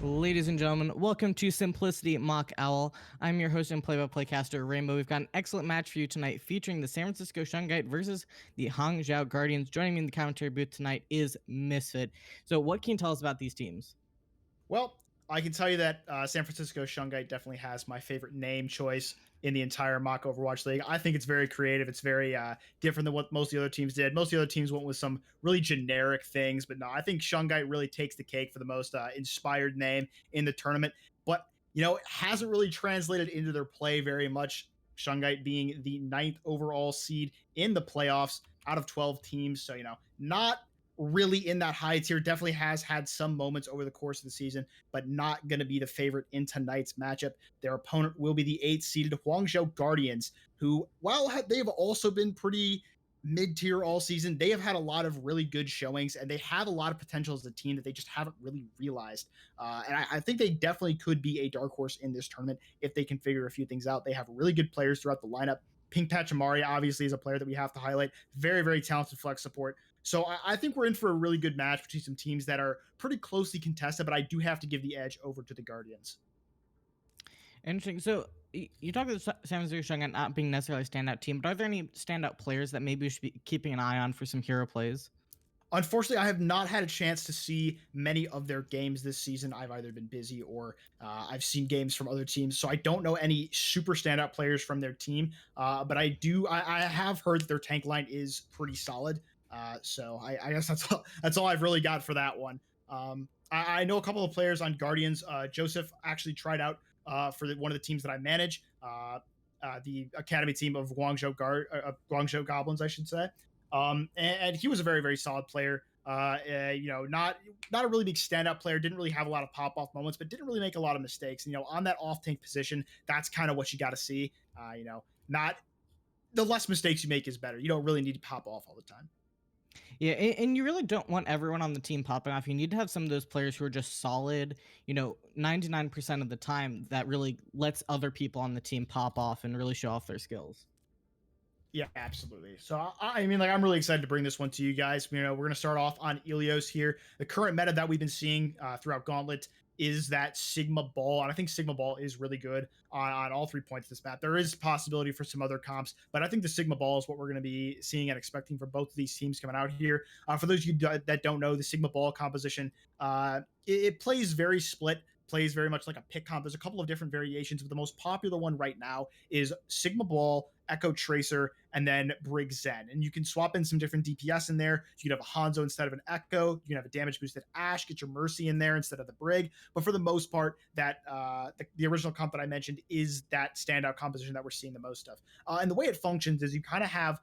Ladies and gentlemen, welcome to Simplicity Mock Owl. I'm your host and play-by-play caster, Rainbow. We've got an excellent match for you tonight featuring the San Francisco Shungite versus the Hangzhou Guardians. Joining me in the commentary booth tonight is Misfit. So what can you tell us about these teams? Well, I can tell you that San Francisco Shungite definitely has my favorite name choice in the entire mock Overwatch League. I think it's very creative. It's very different than what most of the other teams did. Most of the other teams went with some really generic things, but no, I think Shungite really takes the cake for the most inspired name in the tournament. But, it hasn't really translated into their play very much. Shungite being the 9th overall seed in the playoffs out of 12 teams. So, not really in that high tier. Definitely has had some moments over the course of the season, but not going to be the favorite in tonight's matchup. Their opponent will be the 8th seeded Hangzhou Guardians, who, while they've also been pretty mid-tier all season, they have had a lot of really good showings, and they have a lot of potential as a team that they just haven't really realized. And I think they definitely could be a dark horse in this tournament if they can figure a few things out. They have really good players throughout the lineup. Pink Pachamari obviously is a player that we have to highlight. Very, very talented flex support. So I think we're in for a really good match between some teams that are pretty closely contested, but I do have to give the edge over to the Guardians. Interesting. So you talk about the San Francisco Shungite not being necessarily a standout team, but are there any standout players that maybe we should be keeping an eye on for some hero plays? Unfortunately, I have not had a chance to see many of their games this season. I've either been busy or I've seen games from other teams, so I don't know any super standout players from their team. But I have heard that their tank line is pretty solid. So I guess that's all I've really got for that one. I know a couple of players on Guardians. Joseph actually tried out for one of the teams that I manage, the academy team of Guangzhou Goblins, I should say. And he was a very, very solid player. Not a really big standout player, didn't really have a lot of pop off moments, but didn't really make a lot of mistakes. On that off tank position, that's kind of what you got to see. Not the less mistakes you make is better. You don't really need to pop off all the time. Yeah, and you really don't want everyone on the team popping off. You need to have some of those players who are just solid, 99% of the time that really lets other people on the team pop off and really show off their skills. Yeah, absolutely. So I mean, I'm really excited to bring this one to you guys. We're going to start off on Ilios here. The current meta that we've been seeing throughout Gauntlet is that Sigma Ball, and I think Sigma Ball is really good on all 3 points of this map. There is possibility for some other comps, but I think the Sigma Ball is what we're going to be seeing and expecting for both of these teams coming out here. For those of you that don't know, the Sigma Ball composition, it plays very split. Plays very much like a pick comp. There's a couple of different variations, but the most popular one right now is Sigma Ball, Echo Tracer, and then Brig Zen. And you can swap in some different DPS in there. You can have a Hanzo instead of an Echo. You can have a damage boosted Ashe, get your Mercy in there instead of the Brig. But for the most part, that the original comp that I mentioned is that standout composition that we're seeing the most of. And the way it functions is you kind of have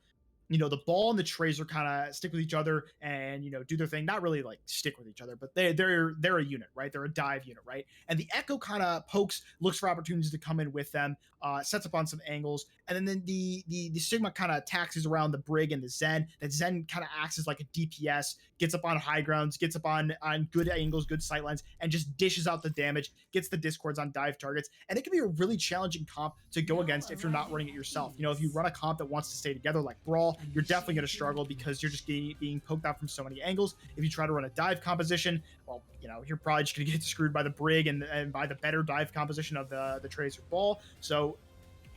the ball and the tracer kind of stick with each other and do their thing. Not really like stick with each other, but they're a unit, right? They're a dive unit, right? And the Echo kind of looks for opportunities to come in with them, sets up on some angles, and then the Sigma kind of taxes around the Brig and the Zen. That Zen kind of acts as like a DPS, gets up on high grounds, gets up on good angles, good sightlines, and just dishes out the damage, gets the discords on dive targets. And it can be a really challenging comp to go against if you're not running it yourself. If you run a comp that wants to stay together like Brawl, you're definitely going to struggle because you're just being poked out from so many angles. If you try to run a dive composition, well, you're probably just going to get screwed by the Brig and by the better dive composition of the Tracer Ball. So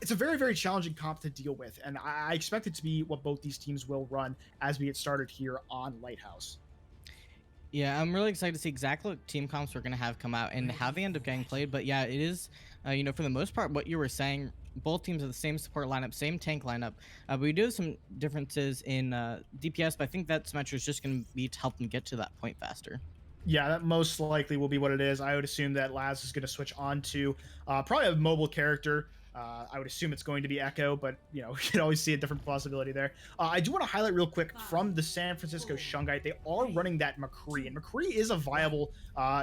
it's a very, very challenging comp to deal with, and I expect it to be what both these teams will run as we get started here on Lighthouse. Yeah, I'm really excited to see exactly what team comps we're going to have come out and how they end up getting played. But yeah, it is, for the most part, what you were saying, both teams have the same support lineup, same tank lineup. But we do have some differences in DPS, but I think that Symmetra is just going to be to help them get to that point faster. Yeah, that most likely will be what it is. I would assume that Laz is going to switch on to probably a mobile character. I would assume it's going to be Echo, but we can always see a different possibility there. I do want to highlight real quick from the San Francisco Shungite, they are running that McCree, and McCree is a viable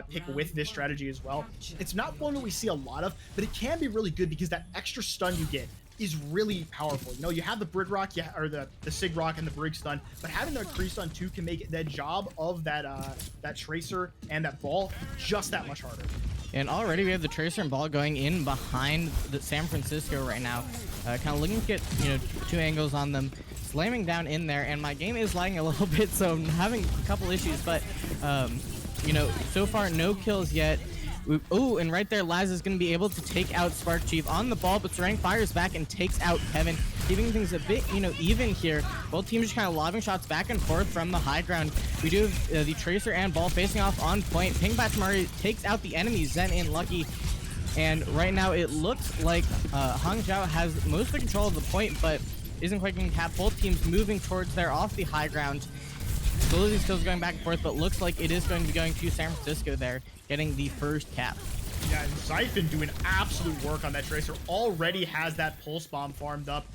pick with this strategy as well. It's not one that we see a lot of, but it can be really good because that extra stun you get is really powerful. You have the Brig Rock, or the Sig Rock and the Brig stun, but having the McCree stun too can make the job of that Tracer and that Ball just that much harder. And already we have the Tracer and Ball going in behind the San Francisco right now. Kind of looking to get, two angles on them, slamming down in there. And my game is lagging a little bit, so I'm having a couple issues. But, so far no kills yet. Oh, and right there, Laz is going to be able to take out Spark Chief on the ball, but Sarang fires back and takes out Kevin, keeping things a bit, even here. Both teams just kind of lobbing shots back and forth from the high ground. We do have the Tracer and Ball facing off on point. Ping Pachimari takes out the enemy, Zen and Lucky. And right now, it looks like Hangzhou has most of the control of the point, but isn't quite going to cap. Both teams moving towards there off the high ground. Slowly still going back and forth, but looks like it is going to be going to San Francisco there, getting the first cap. Yeah, and Zyphon doing absolute work on that Tracer. Already has that Pulse Bomb farmed up.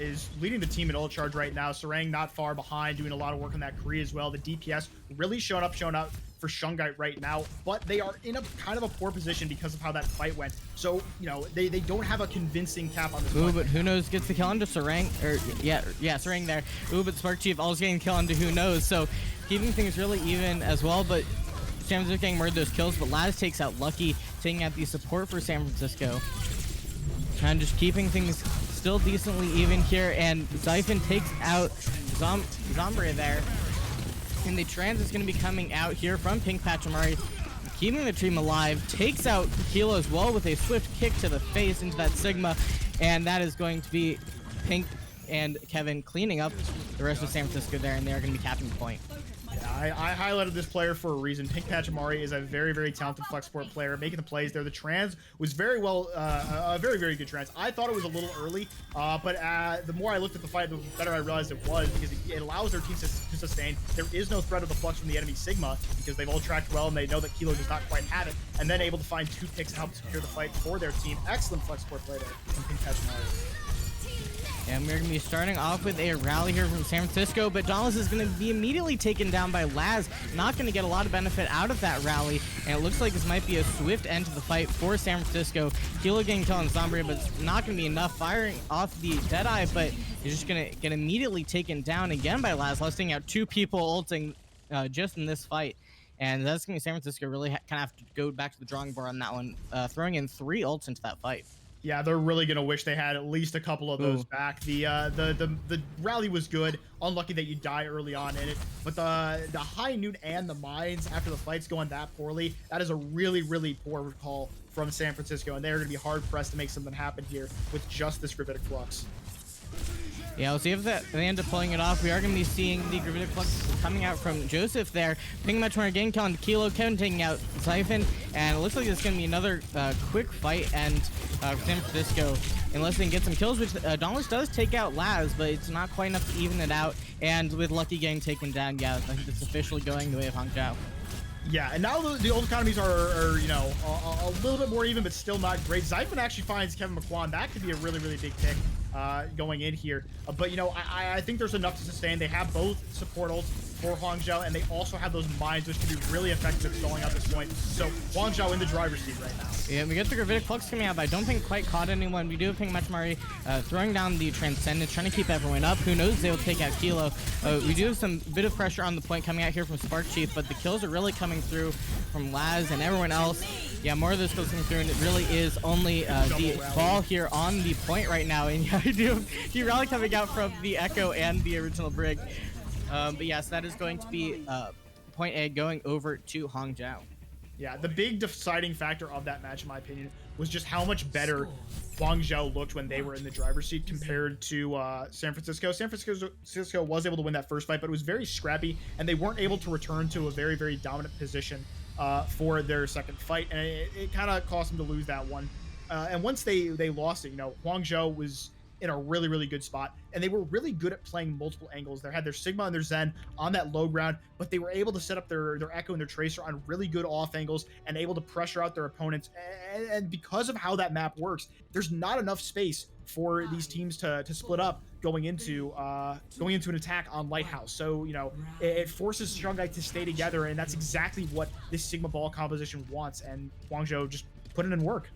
Is leading the team in ult charge right now. Sarang not far behind, doing a lot of work on that Kree as well. The DPS really showing up for Shungite right now, but they are in a kind of a poor position because of how that fight went. So, they don't have a convincing cap on this. Ooh, but Who Knows gets the kill onto Sarang, or yeah, Sarang there. Ooh, but Spark Chief also getting kill onto Who Knows, so keeping things really even as well, but San Francisco getting more of those kills, but Laz takes out Lucky, taking out the support for San Francisco. And just keeping things still decently even here, and Zyphon takes out Zombra there. And the trans is going to be coming out here from Pink Pachimari, keeping the team alive, takes out Kilo as well with a swift kick to the face into that Sigma, and that is going to be Pink and Kevin cleaning up the rest of San Francisco there, and they're going to be capping the point. Yeah, I highlighted this player for a reason. Pink Pachimari is a very, very talented flex support player, making the plays there. The trans was very well, a very, very good trans. I thought it was a little early, but the more I looked at the fight, the better I realized it was, because it allows their team to sustain. There is no threat of the flux from the enemy Sigma, because they've all tracked well, and they know that Kilo does not quite have it, and then able to find 2 picks to help secure the fight for their team. Excellent flex support play there from Pink Pachimari. And we're going to be starting off with a rally here from San Francisco, but Donald's is going to be immediately taken down by Laz. Not going to get a lot of benefit out of that rally, and it looks like this might be a swift end to the fight for San Francisco. Kilo getting killed on Zombie, but it's not going to be enough. Firing off the Deadeye, but he's just going to get immediately taken down again by Laz, lasting out 2 people ulting just in this fight. And that's going to be San Francisco really kind of have to go back to the drawing board on that one, throwing in 3 ults into that fight. Yeah, they're really gonna wish they had at least a couple of those back. The rally was good. Unlucky that you die early on in it, but the high noon and the mines after the fight's going that poorly, that is a really, really poor call from San Francisco, and they're gonna be hard pressed to make something happen here with just this Gravitic Flux. Yeah, we'll see if they end up pulling it off. We are going to be seeing the Gravitic Flux coming out from Joseph there. Ping Metro getting killed on Kilo, Kevin taking out Zyphon, and it looks like it's going to be another quick fight and for San Francisco, unless they can get some kills, which Donalds does take out Laz, but it's not quite enough to even it out, and with Lucky getting taken down, yeah, I think it's officially going the way of Hangzhou. Yeah, and now the old economies are a little bit more even, but still not great. Zyphon actually finds Kevin McQuan. That could be a really, really big pick going in here. But, I think there's enough to sustain. They have both support ults for Hangzhou, and they also have those mines, which can be really effective at stalling out this point. So Hangzhou in the driver's seat right now. Yeah, we get the Gravitic Flux coming out, but I don't think quite caught anyone. We do have Ping Machimari throwing down the Transcendence, trying to keep everyone up. Who knows, they will take out Kilo. We do have some bit of pressure on the point coming out here from Spark Chief, but the kills are really coming through from Laz and everyone else. Yeah, more of those kills coming through, and it really is only the ball here on the point right now. And yeah, we do have the rally coming out from the Echo and the original Brig. But yes, that is going to be point A going over to Hangzhou. Yeah, the big deciding factor of that match, in my opinion, was just how much better Hangzhou looked when they were in the driver's seat compared to San Francisco. San Francisco was able to win that first fight, but it was very scrappy, and they weren't able to return to a very, very dominant position for their second fight, and it kind of cost them to lose that one. And once they lost it, Hangzhou was in a really, really good spot, and they were really good at playing multiple angles. They had their Sigma and their Zen on that low ground, but they were able to set up their Echo and their Tracer on really good off angles and able to pressure out their opponents. And because of how that map works, there's not enough space for these teams to split up going into an attack on Lighthouse. So it forces Shungite to stay together, and that's exactly what this Sigma ball composition wants. And Hangzhou just put it in work.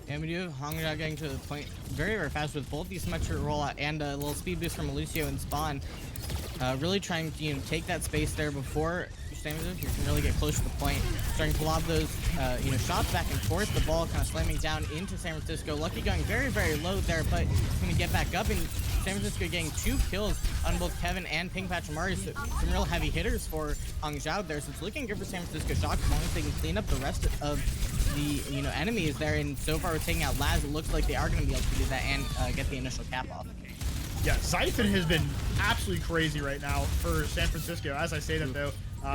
And we do have Hangzhou getting to the point very, very fast with both the symmetric rollout and a little speed boost from Lucio and Spawn. Really trying to take that space there before San Francisco can really get close to the point, starting to lob those, shots back and forth. The ball kind of slamming down into San Francisco. Lucky going very, very low there, but he's going to get back up, and San Francisco getting 2 kills on both Kevin and Pink Patch Amari. So some real heavy hitters for Hangzhou there. So it's looking good for San Francisco Shock as long as they can clean up the rest of the enemies there. And so far, we're taking out Laz. It looks like they are going to be able to do that and get the initial cap off. Yeah, Xiphon has been absolutely crazy right now for San Francisco. As I say that, though,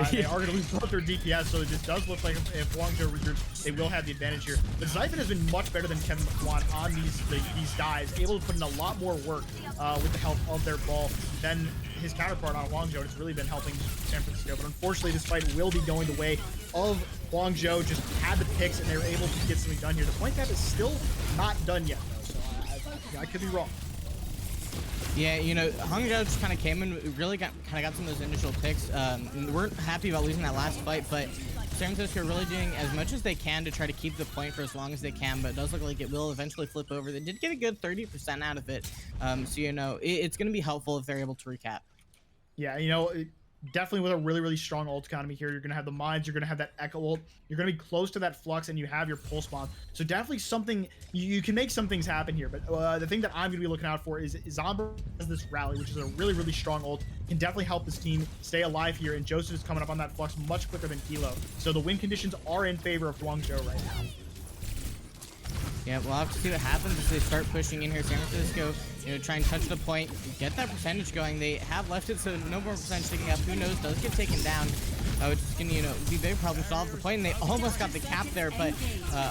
they are going to lose both their DPS, so it just does look like if Guangzhou regroups, they will have the advantage here. But Xiphon has been much better than Kevin McQuan on these guys, able to put in a lot more work with the help of their ball than his counterpart on Guangzhou. It's really been helping San Francisco. But unfortunately, this fight will be going the way of Guangzhou. Just had the picks, and they were able to get something done here. The point cap is still not done yet, though, so I could be wrong. Yeah, Hangzhou just kind of came in, really got some of those initial picks. We weren't happy about losing that last fight, but San Francisco really doing as much as they can to try to keep the point for as long as they can, but it does look like it will eventually flip over. They did get a good 30% out of it, so it's going to be helpful if they're able to recap. Yeah, definitely with a really, really strong ult economy here, you're going to have the mines, you're going to have that echo ult, you're going to be close to that flux, and you have your pulse bomb. So definitely something, you can make some things happen here, but the thing that I'm going to be looking out for is Zombie has this rally, which is a really, really strong ult, can definitely help this team stay alive here, and Joseph is coming up on that flux much quicker than Kilo. So the win conditions are in favor of Guangzhou right now. Yeah, we'll have to see what happens as they start pushing in here. San Francisco, try and touch the point, get that percentage going. They have left it, so no more percentage taking up. Who knows? Does get taken down, which is going to, be big problem solve the point. And they almost got the cap there, but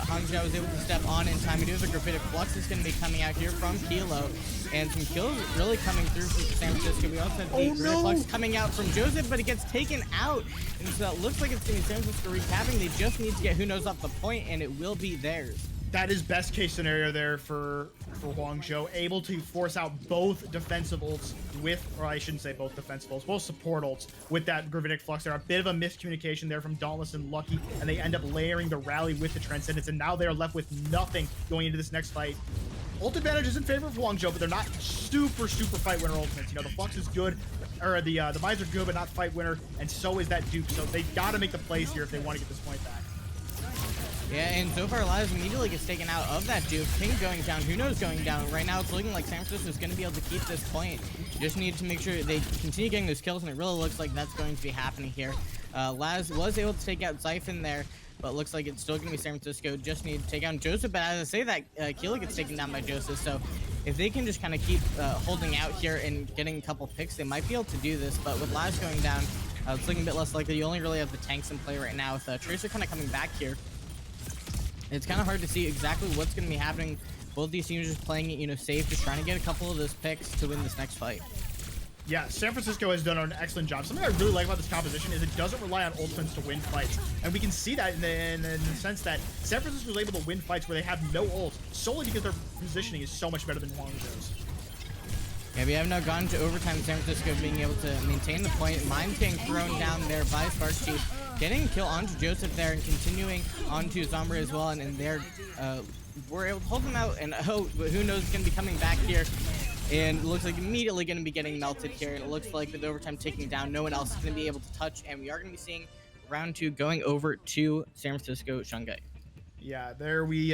Hangzhou was able to step on in time. We do have a Graphitic Flux is going to be coming out here from Kilo, and some kills really coming through from San Francisco. We also have the Graphitic Flux coming out from Joseph, but it gets taken out. And so it looks like it's going to be San Francisco recapping. They just need to get Who Knows off the point, and it will be theirs. That is best case scenario there for Guangzhou, able to force out both defensive ults with, or I shouldn't say both defensive ults, both support ults with that Gravitic Flux there. A bit of a miscommunication there from Dauntless and Lucky, and they end up layering the rally with the Transcendence, and now they are left with nothing going into this next fight. Ult advantage is in favor of Guangzhou, but they're not super fight winner ultimates. The Flux is good, or the mines are good, but not fight winner, and so is that Duke. So they've got to make the plays here if they want to get this point back. Yeah, and so far, Laz immediately gets taken out of that Duke. King going down, Who Knows going down. Right now, it's looking like San Francisco is going to be able to keep this point. Just need to make sure they continue getting those kills, and it really looks like that's going to be happening here. Laz was able to take out Xiphon there, but it looks like it's still going to be San Francisco. Just need to take out Joseph, but as I say that, Keela gets taken down by Joseph, so if they can just kind of keep holding out here and getting a couple picks, they might be able to do this, but with Laz going down, it's looking a bit less likely. You only really have the tanks in play right now, with Tracer kind of coming back here. It's kind of hard to see exactly what's going to be happening. Both these teams just playing it, safe, just trying to get a couple of those picks to win this next fight. Yeah, San Francisco has done an excellent job. Something I really like about this composition is it doesn't rely on ultimates to win fights. And we can see that in the sense that San Francisco is able to win fights where they have no ult, solely because their positioning is so much better than Guangzhou's. Yeah, we have now gone to overtime. San Francisco being able to maintain the point. Mines getting thrown down there by Spark Chief. Getting a kill onto Joseph there and continuing onto Zombie as well. And they're, we're able to hold them out. And Who Knows is going to be coming back here. And it looks like immediately going to be getting melted here. And it looks like with overtime taking down, no one else is going to be able to touch. And we are going to be seeing round 2 going over to San Francisco Shungite. Yeah, there we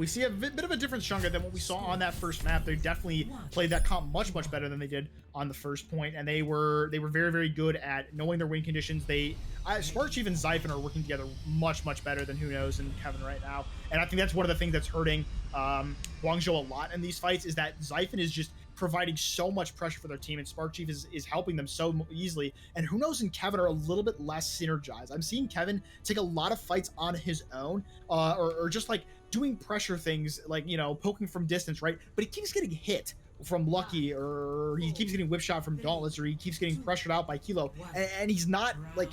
see a bit of a different Shungite than what we saw on that first map. They definitely played that comp much better than they did on the first point, and they were very good at knowing their win conditions. Spark Chief and Xiphon are working together much better than Who Knows and Kevin right now, and I think that's one of the things that's hurting Guangzhou a lot in these fights is that Xiphon is just providing so much pressure for their team, and Spark Chief is helping them so easily. And Who Knows and Kevin are a little bit less synergized. I'm seeing Kevin take a lot of fights on his own, or just like doing pressure things, like poking from distance, right? But he keeps getting hit from Lucky, or he keeps getting whip shot from Dauntless, or he keeps getting pressured out by Kilo, and he's not like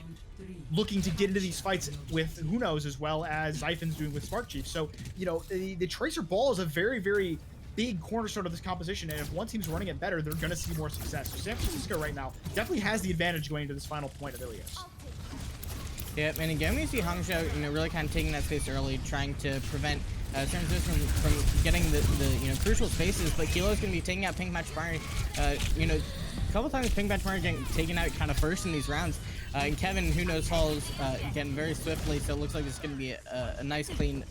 looking to get into these fights with Who Knows as well as Xiphon's doing with Spark Chief. So the Tracer Ball is a very big cornerstone of this composition, and if one team's running it better, they're going to see more success. So San Francisco right now definitely has the advantage going into this final point of Ilios. Yeah, and again, we see Hangzhou, really kind of taking that space early, trying to prevent San Francisco from getting the crucial spaces, but Kilo's going to be taking out Pink Match Barney. a couple times Pink Benchmark getting taken out kind of first in these rounds. And Kevin, who knows, falls again very swiftly. So it looks like it's going to be a nice, clean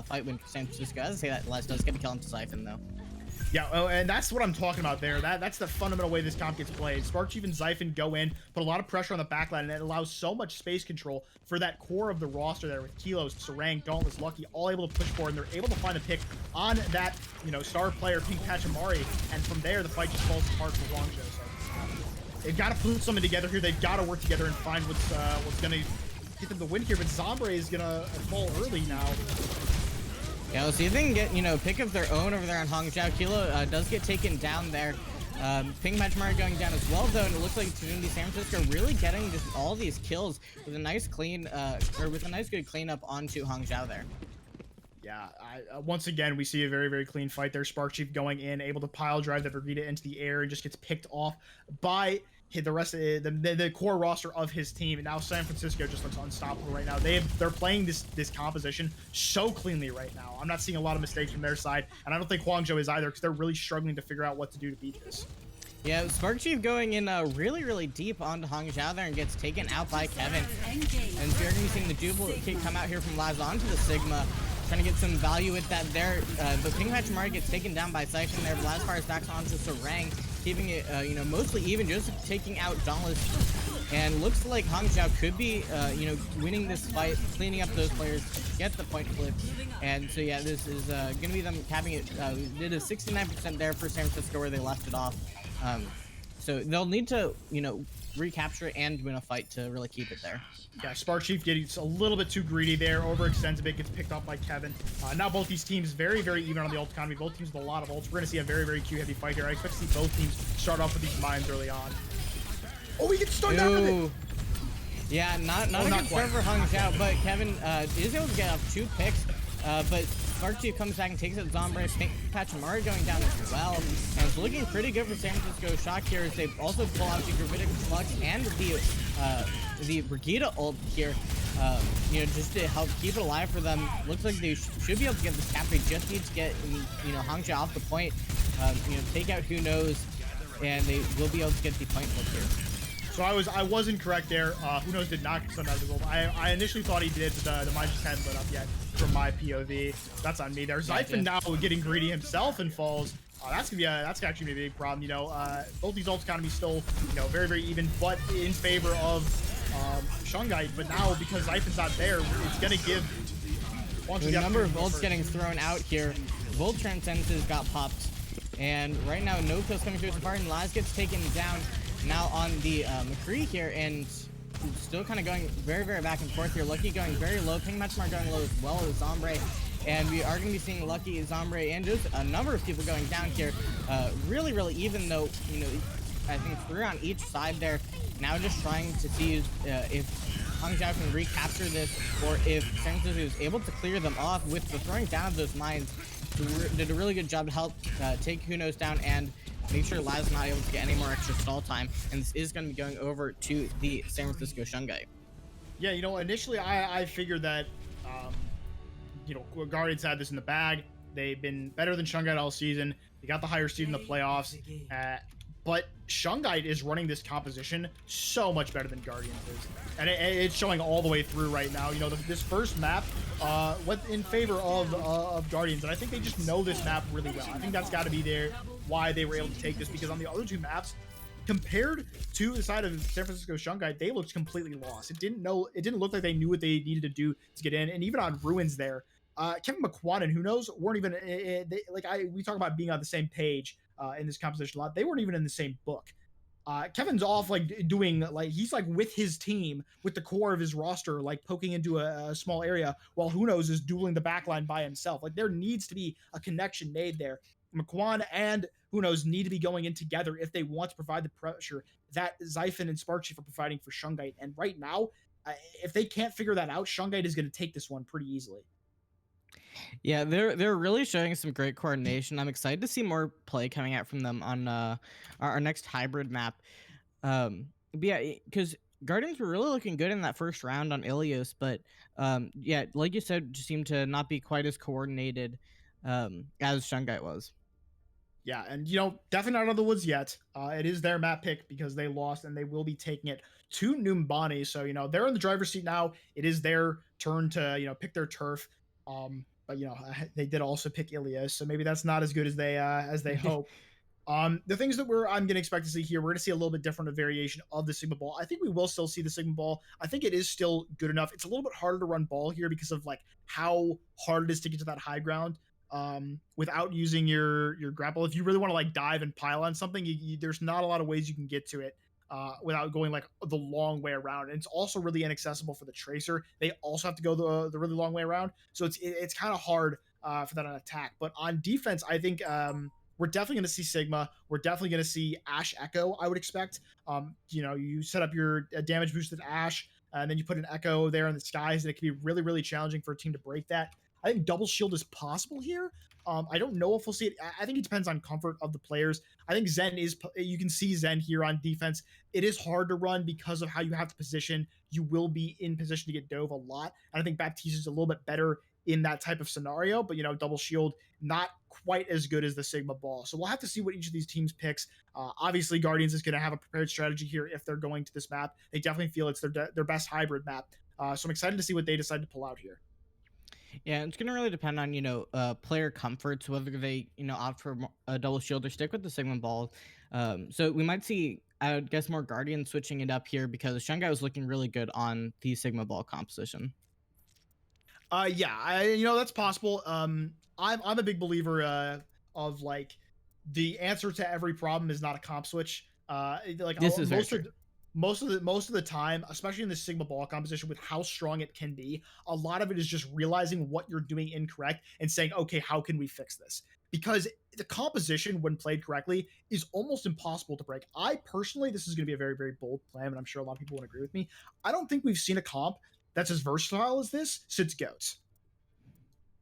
fight win for San Francisco. As I say that, Les does get to kill into Siphon, though. Yeah, oh, and that's what I'm talking about there. That's the fundamental way this comp gets played. Spark Chief and Xiphon go in, put a lot of pressure on the backline, and it allows so much space control for that core of the roster there with Kilo, Sarang, Dauntless, Lucky, all able to push forward, and they're able to find a pick on that, star player, Pink Pachamari, and from there, the fight just falls apart for Hangzhou. So they've got to put something together here. They've got to work together and find what's going to get them the win here, but Zombre is going to fall early now. Yeah, we'll see if they can get, a pick of their own over there on Hangzhou. Kilo does get taken down there. Ping Matchmar going down as well, though, and it looks like Trinity San Francisco really getting just all these kills with a nice clean, with a nice good cleanup onto Hangzhou there. Yeah, once again, we see a very, very clean fight there. Spark Chief going in, able to pile drive the Brigida into the air and just gets picked off by the rest of the core roster of his team. And now San Francisco just looks unstoppable right now. They're playing this composition so cleanly right now. I'm not seeing a lot of mistakes from their side, and I don't think Hangzhou is either, because they're really struggling to figure out what to do to beat this. Yeah, Spark Chief going in really, really deep onto Hangzhou there and gets taken out by Kevin. And so you're going to be seeing the duplicate come out here from Laz onto the Sigma, trying to get some value with that there. The Ping Pachamari gets taken down by Siphon there, but Laz fires back onto Sarang, keeping it, mostly even, just taking out Dauntless. And looks like Hangzhou could be, winning this fight, cleaning up those players, get the point flip. And so, yeah, this is going to be them capping it. Did a 69% there for San Francisco where they left it off. So they'll need to, recapture it and win a fight to really keep it there. Yeah, Spark Chief getting a little bit too greedy there, overextends a bit, gets picked off by Kevin. Now both these teams very, very even on the ult economy. Both teams with a lot of ults. We're going to see a very, very Q-heavy fight here. I expect to see both teams start off with these mines early on. Oh, he gets stunned out of it! Yeah, not a good start for Hangzhou, but Kevin is able to get up 2 picks. But Spark Chief comes back and takes out Zombre. Pink Pachamari going down as well. And it's looking pretty good for San Francisco. Shock here as they also pull out the Gravitic Flux and the Brigida ult here. Just to help keep it alive for them. Looks like they should be able to get this cap. They just need to get, Hangzhou off the point. Take out Who Knows, and they will be able to get the point flip here. So I was incorrect there. Who Knows did not get stunned out of the goal. I initially thought he did, but the mine just hadn't lit up yet from my POV. That's on me there. Xiphon now getting greedy himself and falls. That's actually gonna be a big problem. Both these ults economy still, very, very even, but in favor of Shungite. But now because Xiphon's not there, it's gonna give the number of ults getting thrown out here. Both Transcendences got popped, and right now no kills coming through so far, and Laz gets taken down. Now on the McCree here, and still kind of going very, very back and forth here. Lucky going very low, Ping Matchmar going low as well as Zombre, and we are going to be seeing Lucky, Zombre, and just a number of people going down here. Really, really even, though, I think 3 on each side there. Now just trying to see if Hangzhou can recapture this, or if San Francisco is able to clear them off with the throwing down of those mines. Did a really good job to help take Who Knows down and make sure Laz is not able to get any more extra stall time, and this is going to be going over to the San Francisco Shungite. Yeah, initially I figured that, Guardians had this in the bag. They've been better than Shungite all season. They got the higher seed in the playoffs, but Shungite is running this composition so much better than Guardians is, and it's showing all the way through right now. This first map went in favor of Guardians, and I think they just know this map really well. I think that's got to be there why they were able to take this, because on the other 2 maps, compared to the side of San Francisco Shungite, they looked completely lost. It didn't look like they knew what they needed to do to get in, and even on Ruins there, Kevin McQuan and Who Knows weren't even we talk about being on the same page in this composition a lot. They weren't even in the same book. Kevin's off doing he's with his team, with the core of his roster, poking into a small area, while Who Knows is dueling the backline by himself. There needs to be a connection made there. McQuan and Who Knows need to be going in together if they want to provide the pressure that Xiphon and Spark Chief are providing for Shungite. And right now, if they can't figure that out, Shungite is going to take this one pretty easily. Yeah, they're really showing some great coordination. I'm excited to see more play coming out from them on our next hybrid map. But yeah, because Guardians were really looking good in that first round on Ilios, but yeah, like you said, just seemed to not be quite as coordinated as Shungite was. Yeah, and definitely not out of the woods yet. It is their map pick because they lost, and they will be taking it to Numbani. So they're in the driver's seat now. It is their turn to pick their turf. But they did also pick Ilios, so maybe that's not as good as they hope. The things that I'm going to expect to see here, we're going to see a little bit different a variation of the Sigma ball. I think we will still see the Sigma ball. I think it is still good enough. It's a little bit harder to run ball here because of like how hard it is to get to that high ground without using your grapple. If you really want to like dive and pile on something, there's not a lot of ways you can get to it without going like the long way around. And it's also really inaccessible for the tracer. They also have to go the really long way around. So it's kind of hard for that on attack. But on defense, I think we're definitely going to see Sigma. We're definitely going to see Ash Echo, I would expect. You set up your damage boosted Ash, and then you put an Echo there in the skies, and it can be really, really challenging for a team to break that. I think double shield is possible here. I don't know if we'll see it. I think it depends on comfort of the players. I think Zen is, you can see Zen here on defense. It is hard to run because of how you have to position. You will be in position to get dove a lot. And I think Baptiste is a little bit better in that type of scenario, but double shield not quite as good as the Sigma ball. So we'll have to see what each of these teams picks. Obviously, Guardians is going to have a prepared strategy here if they're going to this map. They definitely feel it's their best hybrid map. So I'm excited to see what they decide to pull out here. Yeah, it's gonna really depend on player comforts, whether they opt for a double shield or stick with the Sigma ball. So we might see, I would guess, more Guardian switching it up here because Shungite was looking really good on the Sigma ball composition. Yeah, that's possible. I'm a big believer of like the answer to every problem is not a comp switch. Like This is very true. most of the time, especially in the Sigma ball composition with how strong it can be, a lot of it is just realizing what you're doing incorrect and saying, okay, how can we fix this? Because the composition, when played correctly, is almost impossible to break. I personally, this is going to be a very, very bold claim, and I'm sure a lot of people won't agree with me. I don't think we've seen a comp that's as versatile as this since Goats.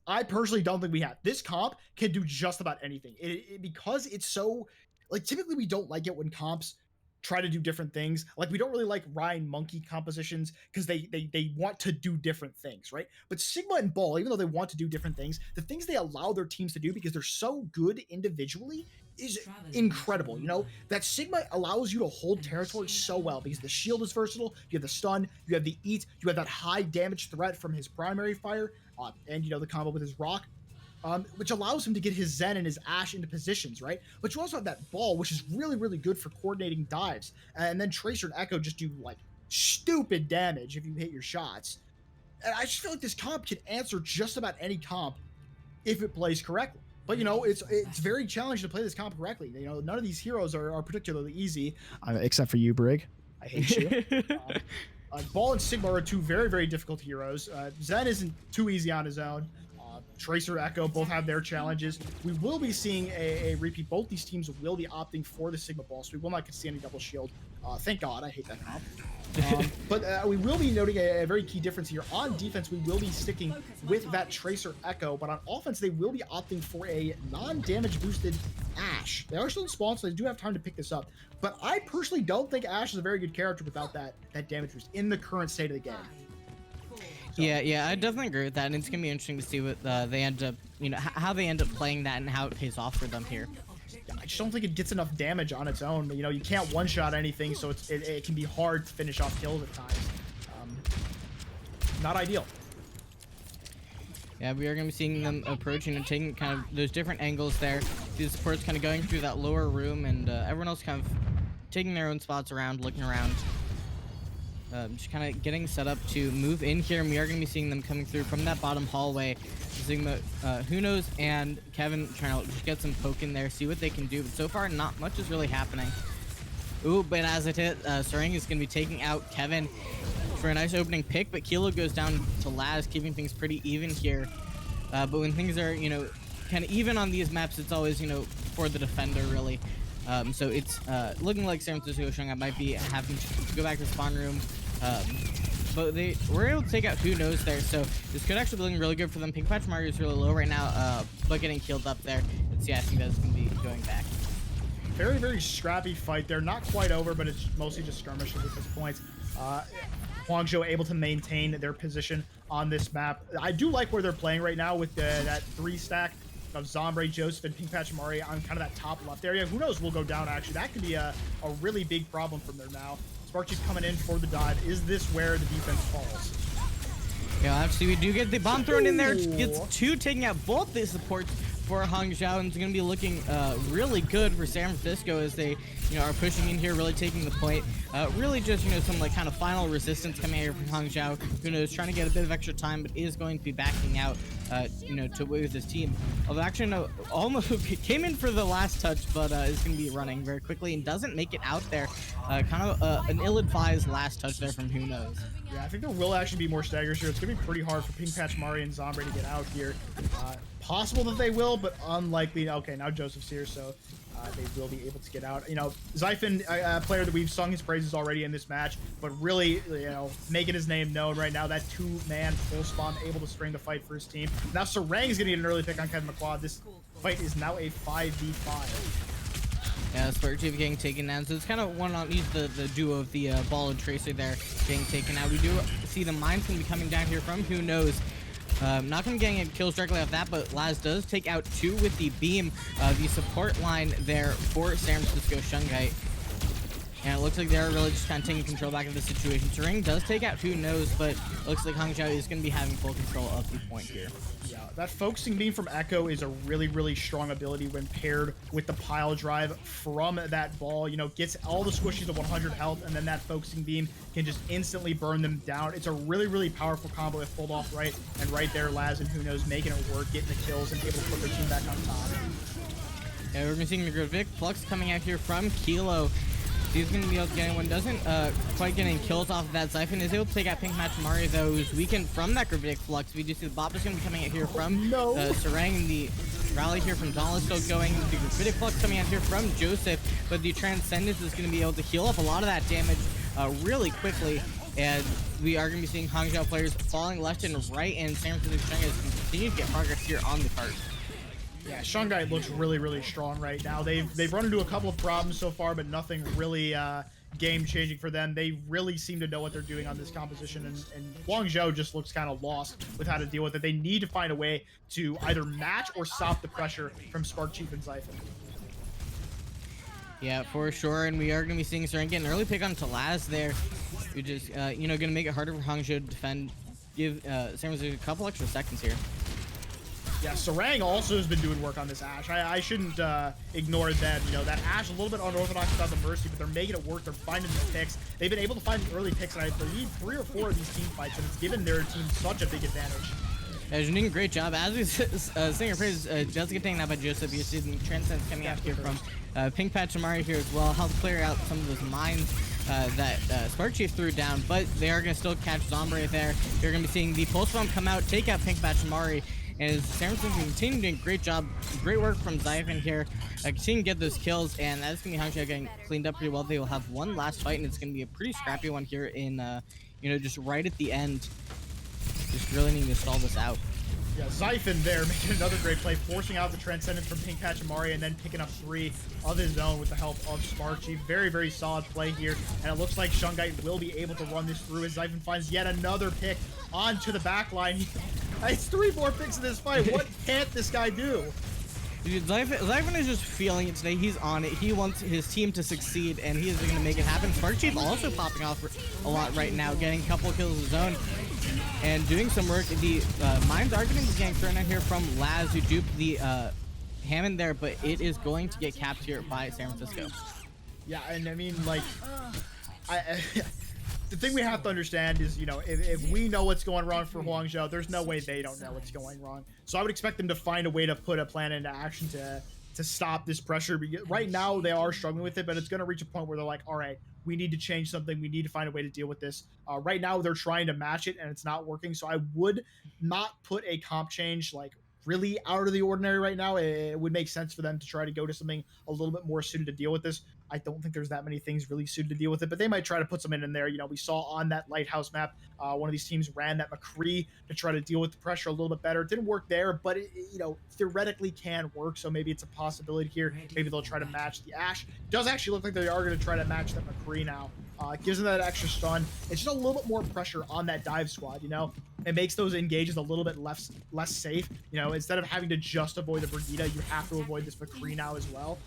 I personally don't think we have. This comp can do just about anything. Because it's so like typically we don't like it when comps try to do different things. Like we don't really like Ryan Monkey compositions because they want to do different things, right? But Sigma and Ball, even though they want to do different things, the things they allow their teams to do because they're so good individually is incredible. That Sigma allows you to hold territory so well because the shield is versatile, you have the stun, you have the eat, you have that high damage threat from his primary fire, and the combo with his rock, which allows him to get his Zen and his Ash into positions, right? But you also have that ball, which is really, really good for coordinating dives. And then Tracer and Echo just do like stupid damage if you hit your shots. And I just feel like this comp can answer just about any comp if it plays correctly. But it's very challenging to play this comp correctly. None of these heroes are particularly easy, except for you, Brig. I hate you. Ball and Sigma are two very, very difficult heroes. Zen isn't too easy on his own. Tracer, Echo both have their challenges. We will be seeing a repeat. Both these teams will be opting for the Sigma ball, so we will not see any double shield. Thank God. I hate that comp. But we will be noting a very key difference here. On defense, we will be sticking with that Tracer Echo, but on offense, they will be opting for a non-damage boosted Ash. They are still in spawn, so they do have time to pick this up. But I personally don't think Ash is a very good character without that damage boost in the current state of the game. So. Yeah, I definitely agree with that, and it's gonna be interesting to see what they end up, how they end up playing that and how it pays off for them here. I just don't think it gets enough damage on its own. You can't one-shot anything, so it can be hard to finish off kills at times. Not ideal. Yeah, we are going to be seeing them approaching and taking kind of those different angles there. The supports kind of going through that lower room, and everyone else kind of taking their own spots around, looking around. Just kind of getting set up to move in here, and we are going to be seeing them coming through from that bottom hallway. Sigma, who knows, and Kevin trying to just get some poke in there, see what they can do, but so far not much is really happening. Ooh, but as it hit, Sarang is going to be taking out Kevin for a nice opening pick, but Kilo goes down to Laz, keeping things pretty even here. But when things are, kind of even on these maps, it's always, for the defender, really. So it's looking like San Francisco Shungite might be having to go back to the spawn room. But they were able to take out Who Knows there, so this could actually be looking really good for them. Pink Patch Mario is really low right now, but getting killed up there. Let's see, I think that's going to be going back. Very, very scrappy fight. They're not quite over, but it's mostly just skirmishes at this point. Hangzhou able to maintain their position on this map. I do like where they're playing right now with that 3 stack of Zombre, Joseph, and Pink Patch Mari on kind of that top left area. Who knows? We'll go down, actually. That could be a really big problem from there now. Sparkchief coming in for the dive. Is this where the defense falls? Yeah, actually, we do get the bomb thrown in there. Ooh. Gets two, taking out both the supports for Hangzhou, and it's going to be looking really good for San Francisco as they, are pushing in here, really taking the point. Really just, some like kind of final resistance coming here from Hangzhou. Who knows, trying to get a bit of extra time, but is going to be backing out, to with his team. Although actually, no, almost came in for the last touch, but is going to be running very quickly and doesn't make it out there. Kind of an ill-advised last touch there from Who Knows. Yeah, I think there will actually be more staggers here. It's going to be pretty hard for Pink Patch Mari and Zombre to get out here. Possible that they will, but unlikely. Okay, now Joseph's here, so they will be able to get out. Zyphon, a player that we've sung his praises already in this match, but really, making his name known right now. That two-man full spawn able to string the fight for his team. Now Sarang is going to get an early pick on Kevin McQuad. This fight is now a 5v5. Yeah, Sparkchief getting taken down. So it's kind of one on each, the duo of the Ball and Tracer there getting taken out. We do see the mines going to be coming down here from Who Knows. Not going to get any kills directly off that, but Laz does take out two with the beam. The support line there for San Francisco Shungite. And it looks like they're really just kind of taking control back of the situation. Sarang does take out Who Knows, but it looks like Hangzhou is going to be having full control of the point here. Yeah, that focusing beam from Echo is a really, really strong ability when paired with the pile drive from that ball. Gets all the squishies to 100 health, and then that focusing beam can just instantly burn them down. It's a really, really powerful combo if pulled off right. And right there, Laz and Who Knows making it work, getting the kills, and able to put their team back on top. Yeah, we're going to be seeing the Gravic Flux coming out here from Kilo. He's going to be able to get anyone. Doesn't quite get any kills off of that. Zyphon is able to take out Pink Match Mari, though, who's weakened from that Gravitic Flux. We do see the Bop is going to be coming out here from Sarang. The rally here from Dawn is still going. The Gravitic Flux coming out here from Joseph, but the Transcendence is going to be able to heal up a lot of that damage really quickly. And we are going to be seeing Hangzhou players falling left and right, and San Francisco Shungite continue to get progress here on the card. Yeah, Shungite looks really, really strong right now. They've run into a couple of problems so far, but nothing really game-changing for them. They really seem to know what they're doing on this composition, and Guangzhou just looks kind of lost with how to deal with it. They need to find a way to either match or stop the pressure from Sparkchief and Zyphon. Yeah, for sure, and we are going to be seeing Sarang get an early pick on Talaz there, which is, going to make it harder for Hangzhou to defend, give San Francisco a couple extra seconds here. Yeah, Sarang also has been doing work on this Ashe. I shouldn't ignore them. That Ashe a little bit unorthodox without the Mercy, but they're making it work. They're finding these picks. They've been able to find the early picks, and I believe 3 or 4 of these team fights, and it's given their team such a big advantage. Yeah, you're doing a great job. As we sing your praise, does get taken out by Joseph. You see the Transcendence coming out here from Pink Patch Amari here as well. Help clear out some of those mines that Sparkchief threw down, but they are going to still catch Zombre there. You're going to be seeing the Pulse Bomb come out, take out Pink Patch Amari. And San Francisco continuing doing a great job. Great work from Zyphon here. Continuing to get those kills, and that's going to be Hangzhou getting cleaned up pretty well. They will have one last fight, and it's going to be a pretty scrappy one here in, just right at the end. Just really needing to stall this out. Yeah, Zyphon there making another great play, forcing out the Transcendence from Pink Patch Amari, and then picking up 3 of his own with the help of Sparkchief. Very, very solid play here, and it looks like Shungite will be able to run this through as Zyphon finds yet another pick onto the back line. It's 3 more picks in this fight. What can't this guy do? Dude, Zyphon is just feeling it today. He's on it. He wants his team to succeed, and he is going to make it happen. Sparkchief also popping off a lot right now, getting a couple of kills of his own and doing some work. The mines are going to be getting thrown out here from Laz, who duped the Hammond there, but it is going to get capped here by San Francisco. Yeah, and I mean, like, the thing we have to understand is, if we know what's going wrong for Hangzhou, there's no way they don't know what's going wrong. So I would expect them to find a way to put a plan into action to stop this pressure. Right now, they are struggling with it, but it's going to reach a point where they're like, all right, we need to change something. We need to find a way to deal with this. Right now, they're trying to match it, and it's not working. So I would not put a comp change, like, really out of the ordinary right now. It would make sense for them to try to go to something a little bit more suited to deal with this. I don't think there's that many things really suited to deal with it, but they might try to put something in there. We saw on that Lighthouse map, one of these teams ran that McCree to try to deal with the pressure a little bit better. It didn't work there, but it theoretically can work. So maybe it's a possibility here. Maybe they'll try to match the Ashe. It does actually look like they are going to try to match that McCree now. Gives them that extra stun. It's just a little bit more pressure on that dive squad, It makes those engages a little bit less safe. You know, instead of having to just avoid the Brigitte, you have to avoid this McCree now as well.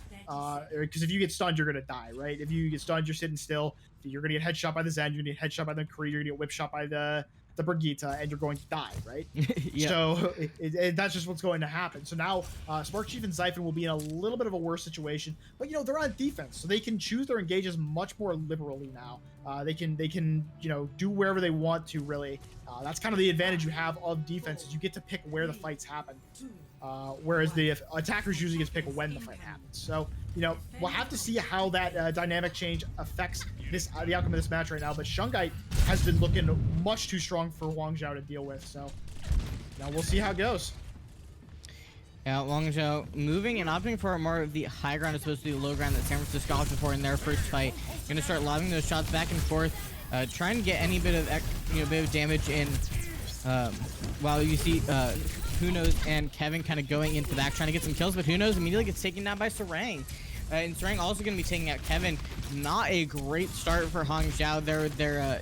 Because if you get stunned, you're gonna die, right? If you get stunned, you're sitting still. You're gonna get headshot by the Zen. You're gonna get headshot by the McCree. You're gonna get whip shot by the Brigitte, and you're going to die, right? Yep. So that's just what's going to happen. So now Spark Chief and Zyphon will be in a little bit of a worse situation, but you know they're on defense, so they can choose their engages much more liberally now. They can do wherever they want to really. That's kind of the advantage you have of defense is you get to pick where the fights happen. Whereas the attackers usually get to pick when the fight happens. So, you know, we'll have to see how that dynamic change affects the outcome of this match right now. But Shungite has been looking much too strong for Hangzhou to deal with. So now we'll see how it goes. Yeah, Hangzhou moving and opting for more of the high ground as opposed to the low ground that San Francisco opted for in their first fight. Gonna start lobbing those shots back and forth, trying to get any bit of damage in. While you see Who Knows and Kevin kind of going into the back trying to get some kills, but Who Knows immediately gets taken down by Sarang. And Sarang also going to be taking out Kevin. Not a great start for Hangzhou. Their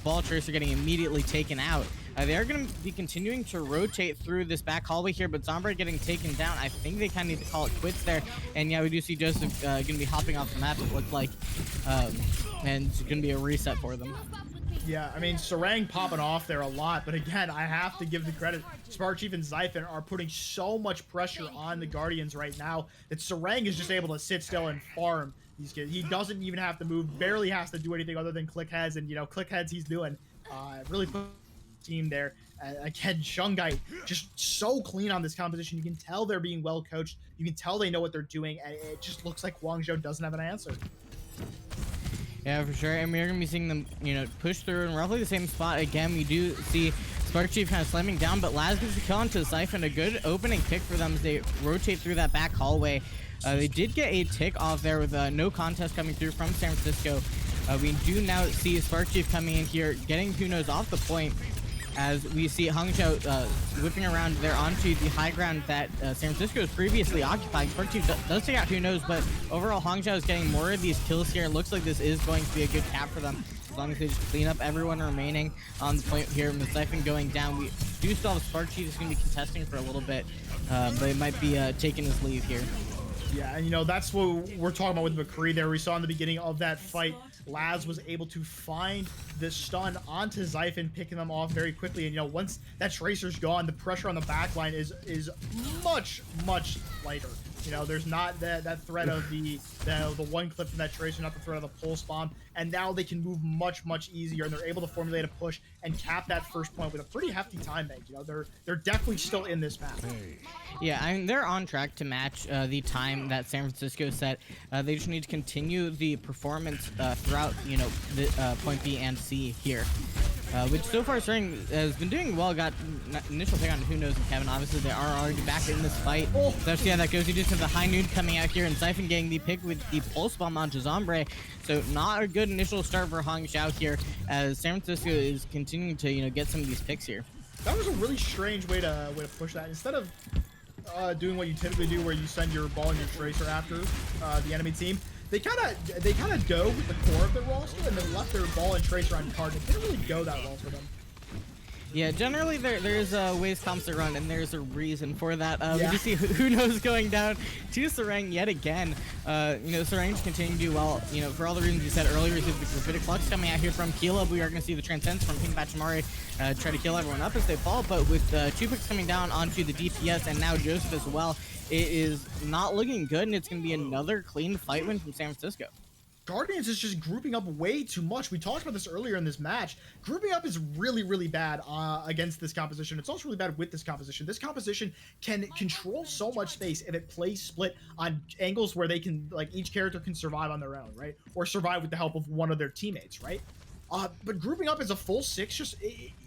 ball tracer getting immediately taken out. They are going to be continuing to rotate through this back hallway here, but Zombre getting taken down. I think they kind of need to call it quits there. And yeah, we do see Joseph going to be hopping off the map, it looked like. And it's going to be a reset for them. Yeah, I mean, Sarang popping off there a lot, but again, I have to give the credit. Spark Chief and Zyphon are putting so much pressure on the Guardians right now that Sarang is just able to sit still and farm these kids. He doesn't even have to move, barely has to do anything other than click heads, and, you know, click heads he's doing. Really put the team there. Again, Shungite just so clean on this composition. You can tell they're being well coached. You can tell they know what they're doing, and it just looks like Hangzhou doesn't have an answer. Yeah, for sure. And we're going to be seeing them, push through in roughly the same spot. Again, we do see Spark Chief kind of slamming down, but Laz gets the kill onto Zyphon. A good opening pick for them as they rotate through that back hallway. They did get a tick off there with no contest coming through from San Francisco. We do now see Spark Chief coming in here, getting Who Knows off the point. As we see Hangzhou whipping around there onto the high ground that San Francisco was previously occupying. Spark Chief does take out Who Knows, but overall Hangzhou is getting more of these kills here. It looks like this is going to be a good cap for them as long as they just clean up everyone remaining on the point here. With Zyphon going down, we do still have Spark Chief is going to be contesting for a little bit, but it might be taking his leave here. Yeah, and that's what we're talking about with McCree there. We saw in the beginning of that fight, Laz was able to find the stun onto Zyphon, picking them off very quickly. And once that tracer's gone, the pressure on the back line is much lighter. There's not that threat of the one clip from that tracer, not the threat of the pulse bomb, and now they can move much easier, and they're able to formulate a push and cap that first point with a pretty hefty time bank. They're definitely still in this map. Yeah, I mean, they're on track to match the time that San Francisco set. They just need to continue the performance throughout, the point B and C here. Which so far Sarang has been doing well. Got initial pick on Who Knows and Kevin. Obviously, they are already back in this fight. So let's see how that goes. You just have the high noon coming out here, and Zyphon getting the pick with the pulse bomb onto Zombre. So not a good initial start for Hangzhou here, as San Francisco is continuing to get some of these picks here. That was a really strange way to push that. Instead of doing what you typically do, where you send your ball and your tracer after the enemy team, they kind of dove with the core of their roster and then left their ball and tracer on target. It didn't really go that well for them. Yeah, generally there's ways comps to run, and there's a reason for that. Yeah. We just see Who Knows going down to Sarang yet again. Sarang just continuing to do well. For all the reasons you said earlier, we see the Gravitic Flux coming out here from Kilo. We are going to see the Transcends from Pink Bachimari try to kill everyone up as they fall, but with two picks coming down onto the DPS and now Joseph as well, it is not looking good, and it's going to be another clean fight win from San Francisco. Guardians is just grouping up way too much. We talked about this earlier in this match. Grouping up is really bad against this composition. It's also really bad with this composition. This composition can control so much space if it plays split on angles where they can, each character can survive on their own, right? Or survive with the help of one of their teammates, right? But grouping up as a full six,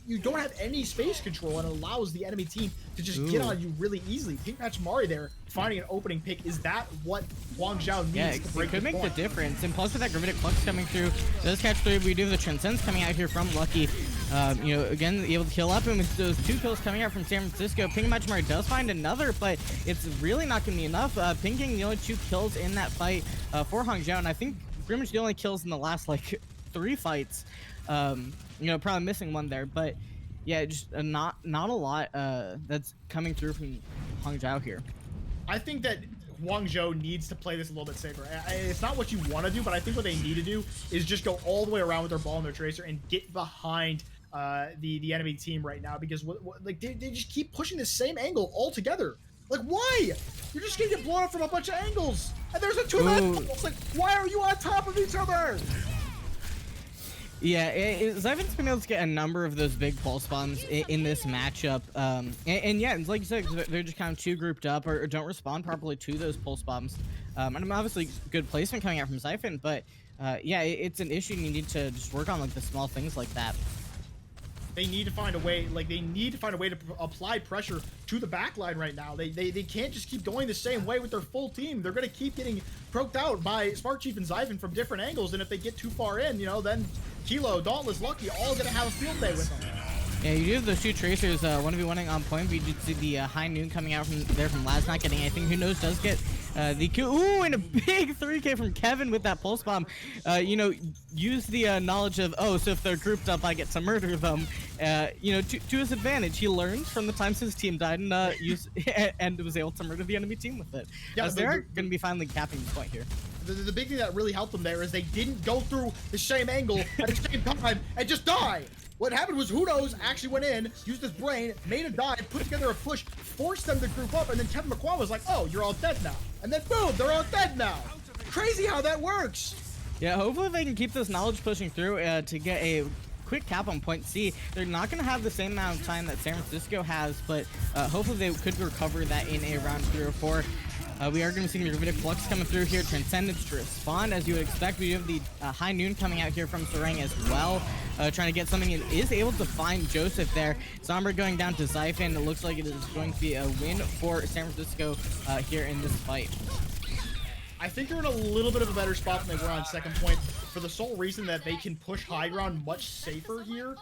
you don't have any space control, and it allows the enemy team to just get on you really easily. Pink Mari there finding an opening pick. Is that what Hangzhou needs? Yeah, to break it could make point? the difference. And plus with that Gravitic Flux coming through, does catch 3. We do have the Transcends coming out here from Lucky. Again, able to kill up, and with those 2 kills coming out from San Francisco, Pink Mari does find another, but it's really not going to be enough. Pink getting the only 2 kills in that fight for Hangzhou, and I think pretty much the only kills in the last 3 fights. Probably missing one there, but Yeah, just not a lot that's coming through from Hangzhou here. I think that Guangzhou needs to play this a little bit safer. It's not what you want to do, but I think what they need to do is just go all the way around with their ball and their tracer and get behind the enemy team right now, because like they just keep pushing the same angle all together. Like, why? You're just gonna get blown up from a bunch of angles, and there's a two-man. It's like, why are you on top of each other? Yeah, Zyvan's been able to get a number of those big pulse bombs in this matchup. And yeah, it's like you said, they're just kind of too grouped up or don't respond properly to those pulse bombs. And obviously good placement coming out from Zyphan, but yeah, it's an issue. You need to just work on like the small things like that. They need to find a way, like they need to find a way to apply pressure to the back line right now. They can't just keep going the same way with their full team. They're going to keep getting proked out by Spark Chief and Zyvan from different angles, and if they get too far in, you know, then Kilo, Dauntless, Lucky, all going to have a field day with them. Yeah, you do have those two tracers, 1v1ing on point, but you did see the high noon coming out from there from Laz, not getting anything. Who knows, does get the kill. Ooh, and a big 3K from Kevin with that pulse bomb. You know, use the knowledge of, oh, so if they're grouped up, I get to murder them. You know, to his advantage, he learned from the times his team died and and was able to murder the enemy team with it. Yeah, they're going to be finally capping the point here. The big thing that really helped them there is they didn't go through the same angle at the same time and just die. What happened was Who Knows actually went in, used his brain, made a dive, put together a push, forced them to group up, and then Kevin McQuan was like, oh, you're all dead now. And then boom, they're all dead now. Crazy how that works. Yeah, hopefully they can keep this knowledge pushing through to get a quick cap on point C. They're not going to have the same amount of time that San Francisco has, but hopefully they could recover that in a round 3 or 4. We are going to see the Gravitic Flux coming through here. Transcendence to respond, as you would expect. We have the High Noon coming out here from Sarang as well, trying to get something, and is able to find Joseph there. Sombra going down to Zyphan. It looks like it is going to be a win for San Francisco here in this fight. I think they're in a little bit of a better spot than they were on second point, for the sole reason that they can push high ground much safer here.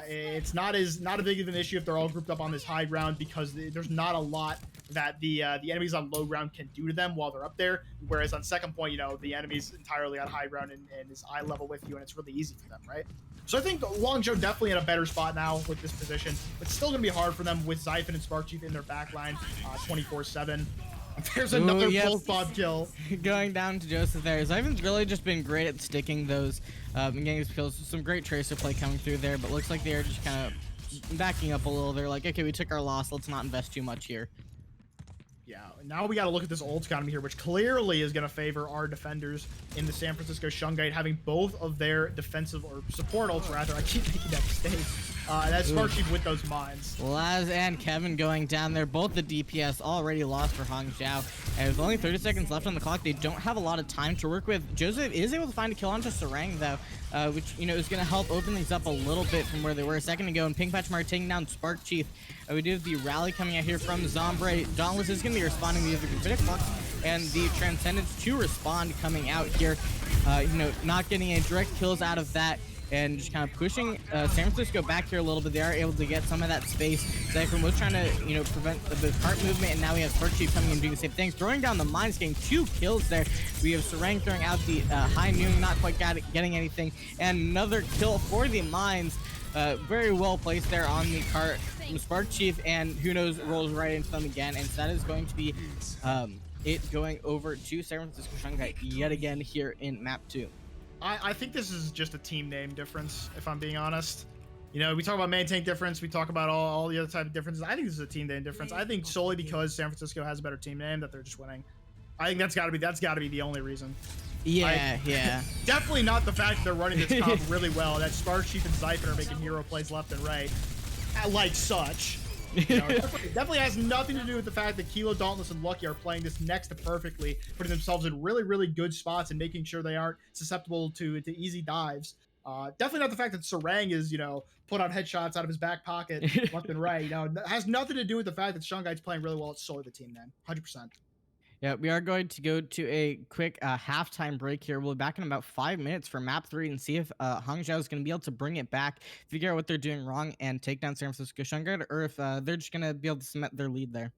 It's not as big of an issue if they're all grouped up on this high ground, because there's not a lot that the enemies on low ground can do to them while they're up there. Whereas on second point, you know, the enemy's entirely on high ground and is eye level with you, and it's really easy for them, right? So I think Guangzhou definitely in a better spot now with this position. It's still going to be hard for them with Zyphan and Spark Chief in their back line 24/7. There's another full bomb kill. Going down to Joseph there. Zyvan's really just been great at sticking those and getting his kills. Some great tracer play coming through there, but looks like they're just kind of backing up a little. They're like, okay, we took our loss. Let's not invest too much here. Yeah, now we got to look at this ult economy here, which clearly is going to favor our defenders in the San Francisco Shungite, having both of their defensive or support ults, rather. I keep making that mistake. That's Spark Chief with those mines. Laz and Kevin going down there. Both the DPS already lost for Hangzhou. And with only 30 seconds left on the clock, they don't have a lot of time to work with. Joseph is able to find a kill onto Sarang, though, which, you know, is going to help open things up a little bit from where they were a second ago. And Pink Patch Mar taking down Spark Chief. We do have the rally coming out here from Zombre. Dauntless is going to be responding to the Gravitic Flux, and the Transcendence to respond coming out here. You know, not getting any direct kills out of that, and just kind of pushing San Francisco back here a little bit. They are able to get some of that space. Zyphan was trying to, you know, prevent the cart movement, and now we have Spark Chief coming and doing the same thing. Throwing down the mines, getting 2 kills there. We have Sarang throwing out the High Noon, not quite getting anything, and another kill for the mines. Very well placed there on the cart from Spark Chief, and Who Knows rolls right into them again, and so that is going to be it going over to San Francisco Shungite yet again here in map 2. I think this is just a team name difference, if I'm being honest. You know, we talk about main tank difference, we talk about all the other type of differences. I think this is a team name difference. I think solely because San Francisco has a better team name that they're just winning. I think that's got to be the only reason. Yeah, yeah. Definitely not the fact that they're running this comp really well. That Spark Chief and Zyphan are making hero plays left and right, like such. You know, definitely has nothing to do with the fact that Kilo, Dauntless, and Lucky are playing this next to perfectly, putting themselves in really, really good spots and making sure they aren't susceptible to easy dives. Definitely not the fact that Sarang is, you know, put out headshots out of his back pocket left and right. You know, it has nothing to do with the fact that Shungite's playing really well. It's solely the team, man. 100%. Yeah, we are going to go to a quick halftime break here. We'll be back in about 5 minutes for map 3 and see if Hangzhou is going to be able to bring it back, figure out what they're doing wrong, and take down San Francisco Shungite, or if they're just going to be able to cement their lead there.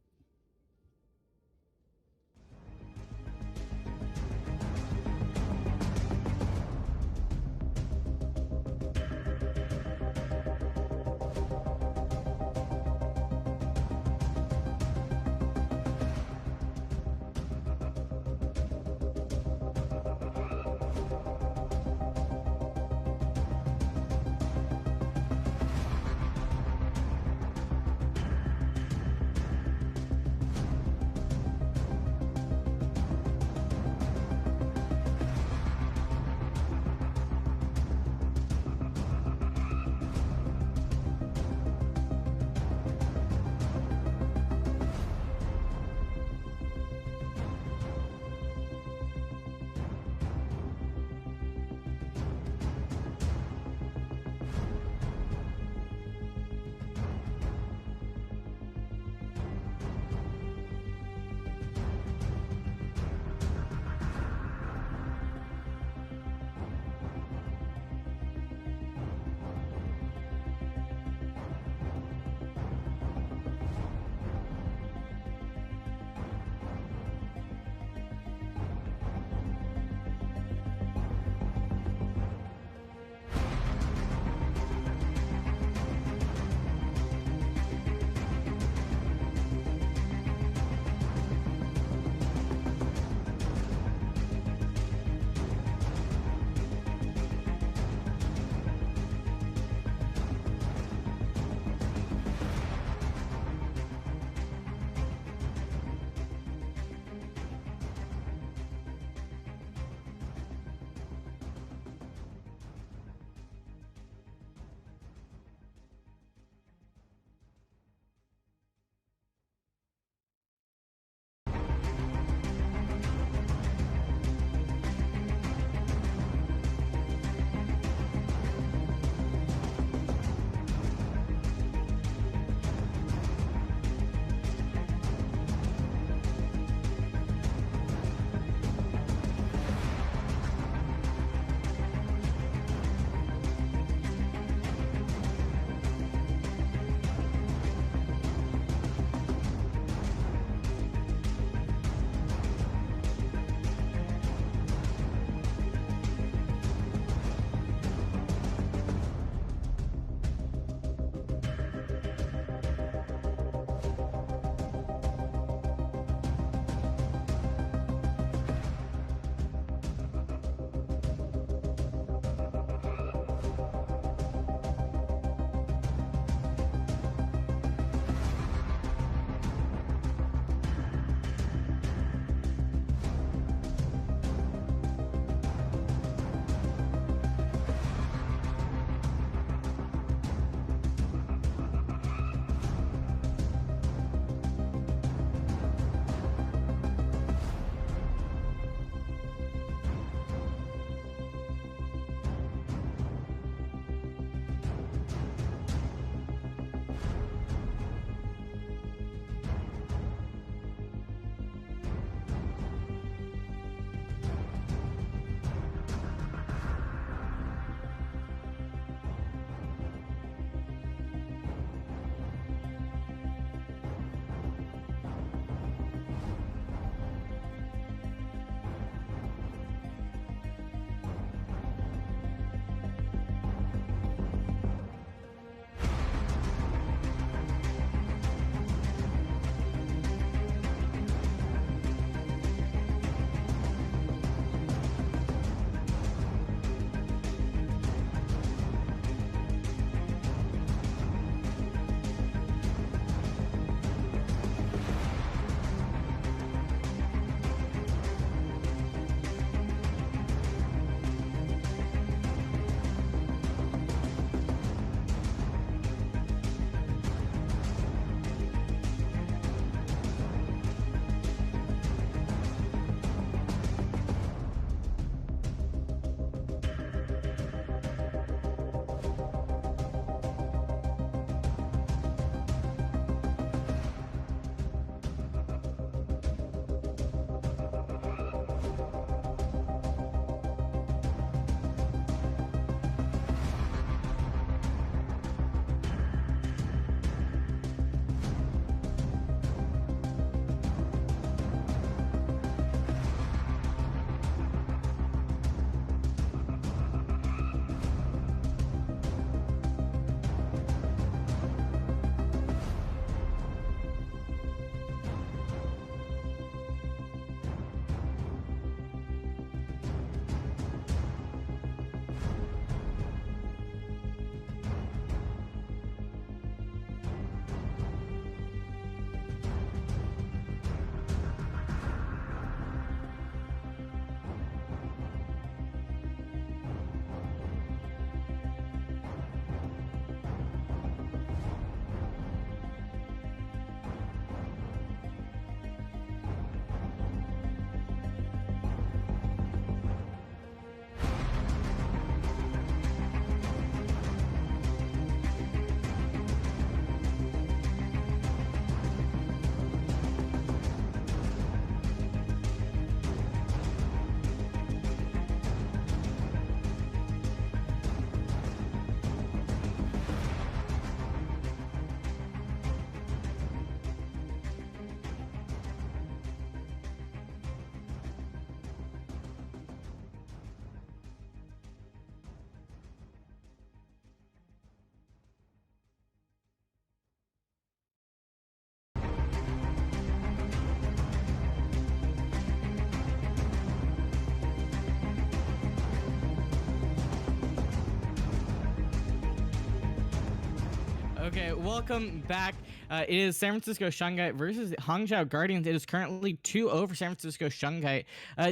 Okay, welcome back. It is San Francisco Shungite versus Hangzhou Guardians. It is currently 2-0 for San Francisco Shungite.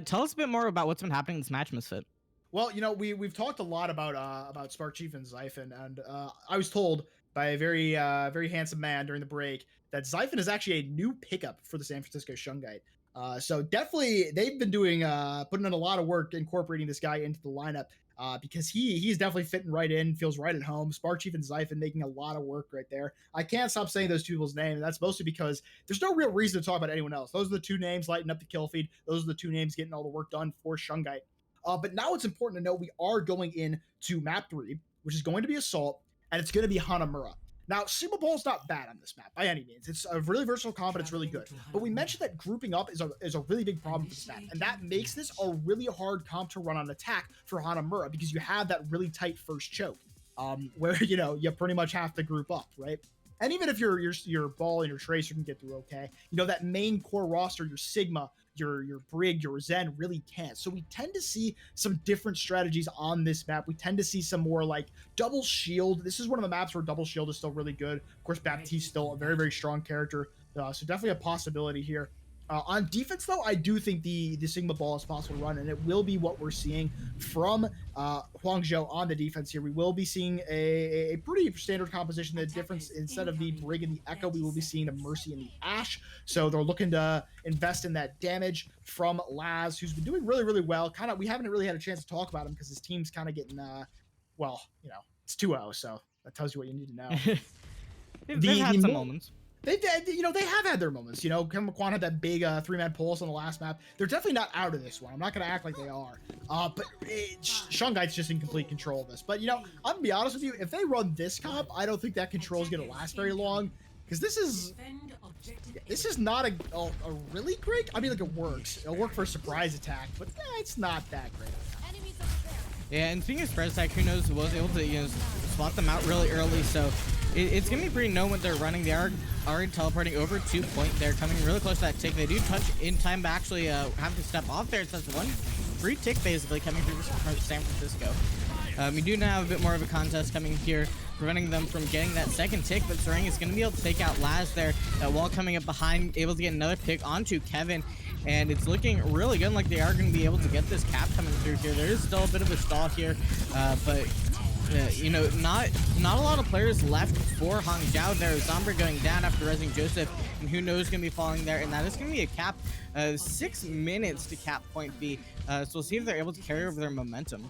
Tell us a bit more about what's been happening in this match, Misfit. Well, we've talked a lot about Spark Chief and Xiphon, and I was told by a very handsome man during the break that Xiphon is actually a new pickup for the San Francisco Shungite. So definitely they've been doing putting in a lot of work incorporating this guy into the lineup because he's definitely fitting right in, feels right at home. Spark Chief and Xiphon making a lot of work right there. I can't stop saying those two people's names, and that's mostly because there's no real reason to talk about anyone else. Those are the two names lighting up the kill feed. Those are the two names getting all the work done for Shungite. But now it's important to know we are going in to map 3, which is going to be Assault, and it's going to be Hanamura. Now, Sigma Ball is not bad on this map by any means. It's a really versatile comp, and it's really good. But we mentioned that grouping up is a really big problem for this map, and that makes this a really hard comp to run on attack for Hanamura because you have that really tight first choke, where you pretty much have to group up, right? And even if your ball and your tracer can get through okay, that main core roster, your Sigma, your Brig, your Zen really can't. So we tend to see some different strategies on this map. We tend to see some more like double shield. This is one of the maps where double shield is still really good. Of course, Baptiste still a very strong character. So definitely a possibility here. On defense, though, I do think the Sigma Ball is possible to run, and it will be what we're seeing from Hangzhou on the defense here. We will be seeing a pretty standard composition. The difference, instead of the Brig and the Echo, we will be seeing the Mercy and the Ash. So they're looking to invest in that damage from Laz, who's been doing really well. We haven't really had a chance to talk about him because his team's kind of getting, it's 2-0, so that tells you what you need to know. They've had some moments. They have had their moments. Kim McQuan had that big 3-man pulse on the last map. They're definitely not out of this one. I'm not going to act like they are. But Shungite's just in complete control of this. But, I'm going to be honest with you. If they run this comp, I don't think that control is going to last very long. Because this is not a really great... I mean, like, it works. It'll work for a surprise attack. But it's not that great. Yeah, and speaking of surprise attack, who knows, was able to spot them out really early, so it's gonna be pretty known what they're running. They are already teleporting over to point. They're coming really close to that tick. They do touch in time, but actually have to step off there. So that's one free tick basically coming through San Francisco. We do now have a bit more of a contest coming here, preventing them from getting that second tick, but Sarang is going to be able to take out Laz there. That wall coming up behind, able to get another pick onto Kevin, and it's looking really good, like they are going to be able to get this cap coming through here. There is still a bit of a stall here, but not a lot of players left for Hangzhou there. Zombra going down after resing Joseph, and who knows going to be falling there, and that is going to be a cap. 6 minutes to cap point B, so we'll see if they're able to carry over their momentum.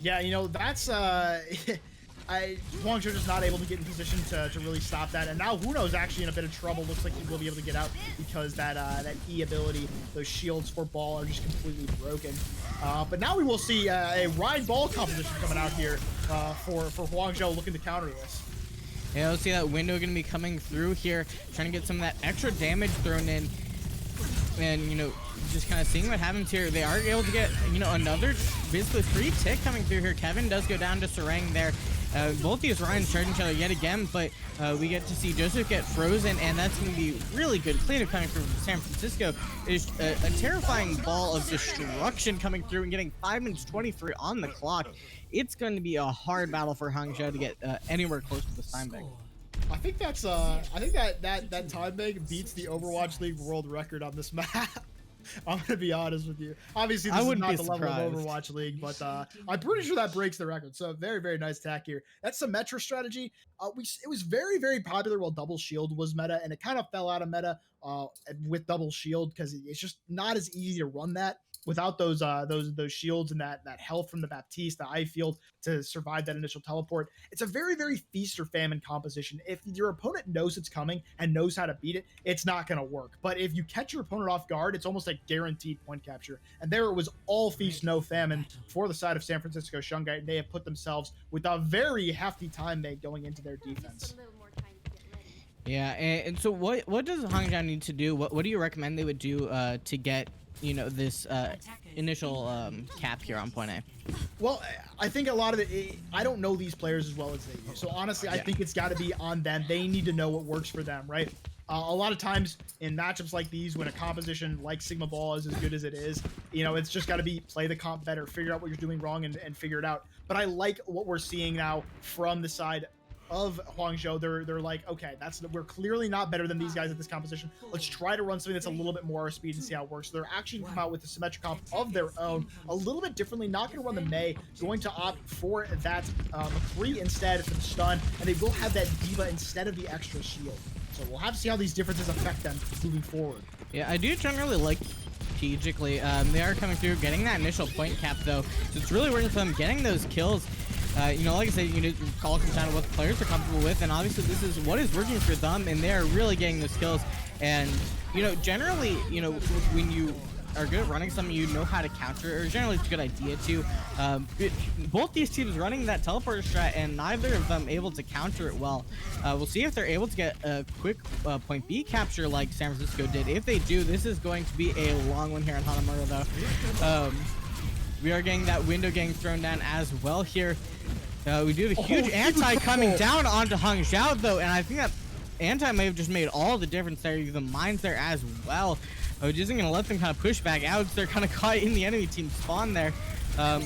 Yeah, that's Hangzhou just not able to get in position to really stop that, and now Huno's actually in a bit of trouble. Looks like he will be able to get out because that E ability, those shields for ball are just completely broken. But now we will see a Ride Ball composition coming out here for Hangzhou looking to counter this. Yeah, let's see that window going to be coming through here, trying to get some of that extra damage thrown in, and just kind of seeing what happens here. They are able to get another basically free tick coming through here. Kevin does go down to Sarang there. Both these Ryans charging each other yet again, but we get to see Joseph get frozen, and that's going to be really good cleanup coming from San Francisco. It's a terrifying ball of destruction coming through and getting 5 minutes 23 on the clock. It's going to be a hard battle for Hangzhou to get anywhere close to this time bank. I think that's I think that time bank beats the Overwatch League world record on this map. I'm gonna be honest with you. Obviously, this is not the level of Overwatch League, but I'm pretty sure that breaks the record. So very nice attack here. That's the Metro strategy. It was very popular while Double Shield was meta, and it kind of fell out of meta with Double Shield because it's just not as easy to run that without those shields and that health from the Baptiste, the eye field to survive that initial teleport. It's a very feast or famine composition. If your opponent knows it's coming and knows how to beat it, it's not going to work. But if you catch your opponent off guard, it's almost like guaranteed point capture. And there it was all feast, no famine for the side of San Francisco Shungite. They have put themselves with a very hefty time bank going into their defense. Yeah, and so what does Hangzhou need to do? What do you recommend they would do to get this initial cap here on point A? Well, I think a lot of it, I don't know these players as well as they do. So honestly, I think it's got to be on them. They need to know what works for them, right? A lot of times in matchups like these, when a composition like Sigma Ball is as good as it is, it's just got to be play the comp better, figure out what you're doing wrong and figure it out. But I like what we're seeing now from the side of Hangzhou, they're like, okay, we're clearly not better than these guys at this composition. Let's try to run something that's a little bit more our speed and see how it works. So they're actually come out with a symmetric comp of their own, a little bit differently. Not going to run the Mei, going to opt for that McCree instead for the stun, and they will have that Diva instead of the extra shield. So we'll have to see how these differences affect them moving forward. Yeah, I do generally like strategically. They are coming through, getting that initial point cap though. So it's really working for them, getting those kills. You know, like I said, you need to call comes down to what the players are comfortable with, and obviously this is what is working for them, and they're really getting those kills. And you know, generally, you know, when you are good at running something, you know how to counter, or generally it's a good idea to. Both these teams running that teleporter strat, and neither of them able to counter it well. We'll see if they're able to get a quick point B capture like San Francisco did. If they do, this is going to be a long one here on Hanamura though. We are getting that window getting thrown down as well here. We do have a huge anti coming down onto Hangzhou though, and I think that anti may have just made all the difference there. The mines there as well. Which isn't going to let them kind of push back out. So they're kind of caught in the enemy team spawn there.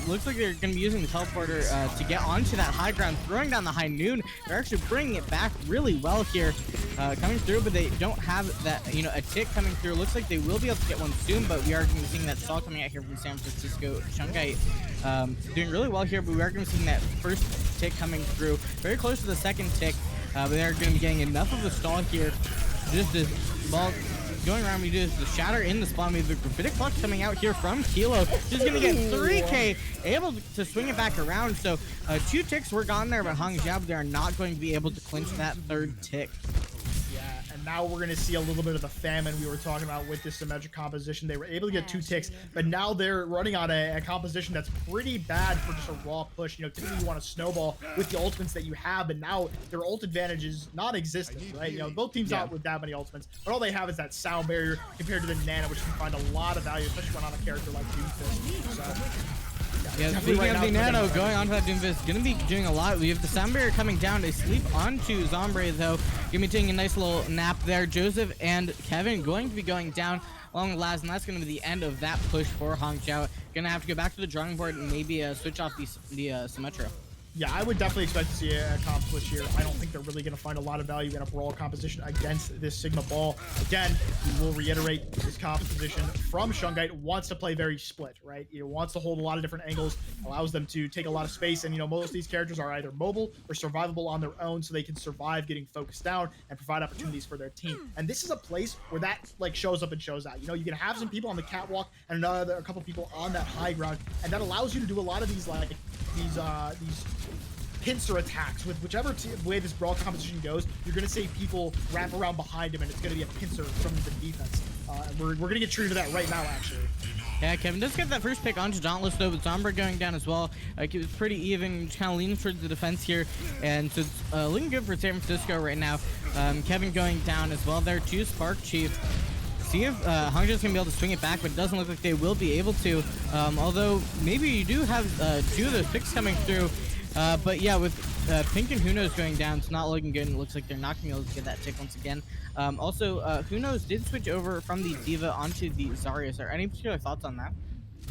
Looks like they're going to be using the teleporter to get onto that high ground, throwing down the high noon. They're actually bringing it back really well here, coming through, but they don't have that, you know, a tick coming through. Looks like they will be able to get one soon, but we are going to be seeing that stall coming out here from San Francisco. Shungite doing really well here, but we are going to be seeing that first tick coming through, very close to the second tick, but they're going to be getting enough of the stall here. Just this ball going around, we do the shatter in the spawn. We have the gravitic flux coming out here from Kilo. Just gonna get 3K, able to swing it back around. So 2 ticks were gone there, but Hangzhou, they are not going to be able to clinch that 3rd tick. And now we're going to see a little bit of the famine we were talking about with this symmetric composition. They were able to get 2 ticks, but now they're running on a composition that's pretty bad for just a raw push. You know, typically you want to snowball with the ultimates that you have, but now their ult advantage is non-existent, right? You know, both teams out with that many ultimates, but all they have is that sound barrier compared to the Nana, which can find a lot of value, especially when on a character like Doomfist. So yeah, speaking of the Nano, going onto that Doomfist, gonna be doing a lot. We have the sound barrier coming down. They sleep onto Zombre though. Gonna be taking a nice little nap there. Joseph and Kevin going to be going down along the last, and that's gonna be the end of that push for Hangzhou. Gonna have to go back to the drawing board and maybe switch off the Symmetra. Yeah, I would definitely expect to see a comp switch here. I don't think they're really going to find a lot of value in a brawl composition against this Sigma ball. Again, we will reiterate this composition from Shungite wants to play very split, right? He wants to hold a lot of different angles, allows them to take a lot of space, and you know, most of these characters are either mobile or survivable on their own, so they can survive getting focused down and provide opportunities for their team. And this is a place where that like shows up and shows out. You know, you can have some people on the catwalk and a couple people on that high ground, and that allows you to do a lot of these like these pincer attacks with whichever way this brawl competition goes. You're going to see people wrap around behind him, and it's going to be a pincer from the defense. We're going to get treated to that right now, actually. Yeah, Kevin does get that first pick onto Dauntless though, with Zombra going down as well. It was pretty even, kind of leaning towards the defense here, and so it's looking good for San Francisco right now. Kevin going down as well there to Spark Chief. See if Hangzhou's gonna be able to swing it back, but it doesn't look like they will be able to. Although maybe you do have 2 of those picks coming through. But yeah, with Pink and Who Knows going down, it's not looking good, and it looks like they're not going to be able to get that tick once again. Also, Who Knows did switch over from the Diva onto the Zarya. Are any particular thoughts on that?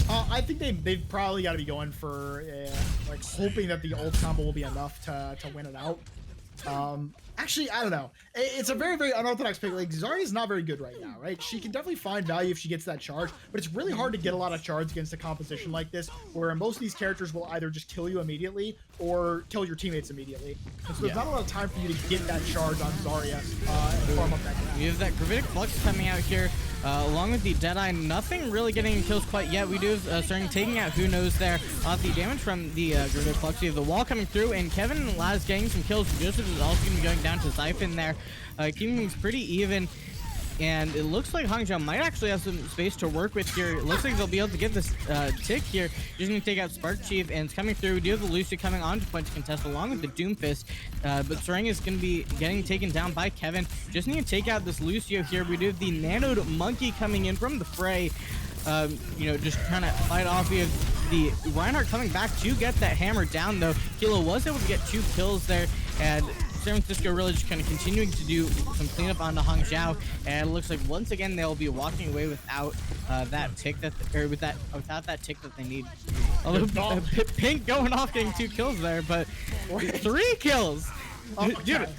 I think they've probably got to be going for like hoping that the ult combo will be enough to win it out. Actually, I don't know. It's a very, very unorthodox pick. Like, Zarya's not very good right now, right? She can definitely find value if she gets that charge, but it's really hard to get a lot of charge against a composition like this, where most of these characters will either just kill you immediately or kill your teammates immediately. And so there's not a lot of time for you to get that charge on Zarya and farm up that ground. We have that Gravitic Flux coming out here, along with the Deadeye. Nothing really getting kills quite yet. We do have starting taking out Who Knows there off the damage from the Gravitic Flux. We have the wall coming through, and Kevin and Laz getting some kills. Joseph is also going to be going down to Zyphon there, keeping things pretty even. And it looks like Hangzhou might actually have some space to work with here. It looks like they'll be able to get this tick here. Just going to take out Spark Chief, and it's coming through. We do have the Lucy coming on to point to contest along with the Doomfist. But Sarang is going to be getting taken down by Kevin. Just need to take out this Lucio here. We do have the Nanoed Monkey coming in from the fray. You know, just trying to fight off. We have the Reinhardt coming back to get that hammer down, though. Kilo was able to get 2 kills there, and San Francisco really just kind of continuing to do some cleanup on the Hangzhou, and it looks like once again they'll be walking away without that tick without that tick that they need. Although Pink going off getting 2 kills there, but 3 kills. Dude,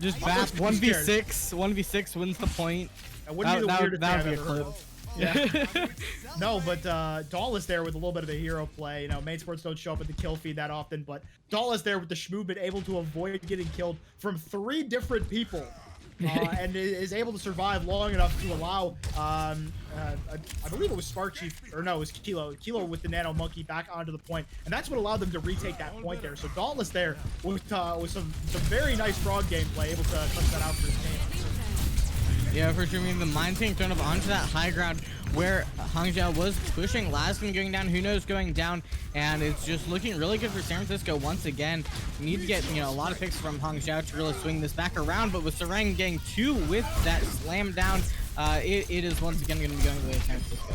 just Dauntless back could be scared. 1v6. 1v6 wins the point. That wouldn't be the weirdest thing that I've would be a ever heard clip. of. Yeah. No, but Dauntless there with a little bit of a hero play. You know, main sports don't show up at the kill feed that often, but Dauntless there with the movement, able to avoid getting killed from 3 different people. And is able to survive long enough to allow, I believe it was Spark Chief, or no, it was Kilo with the Nano Monkey back onto the point, and that's what allowed them to retake that point there. So Dauntless there with some very nice frog gameplay, able to touch that out for his team. Yeah, for sure. I mean, the mine's being thrown up onto that high ground where Hangzhou was pushing. Last one going down, who knows going down, and it's just looking really good for San Francisco once again. Need to get, you know, a lot of picks from Hangzhou to really swing this back around, but with Sarang getting 2 with that slam down, it is once again going to be going the way of San Francisco.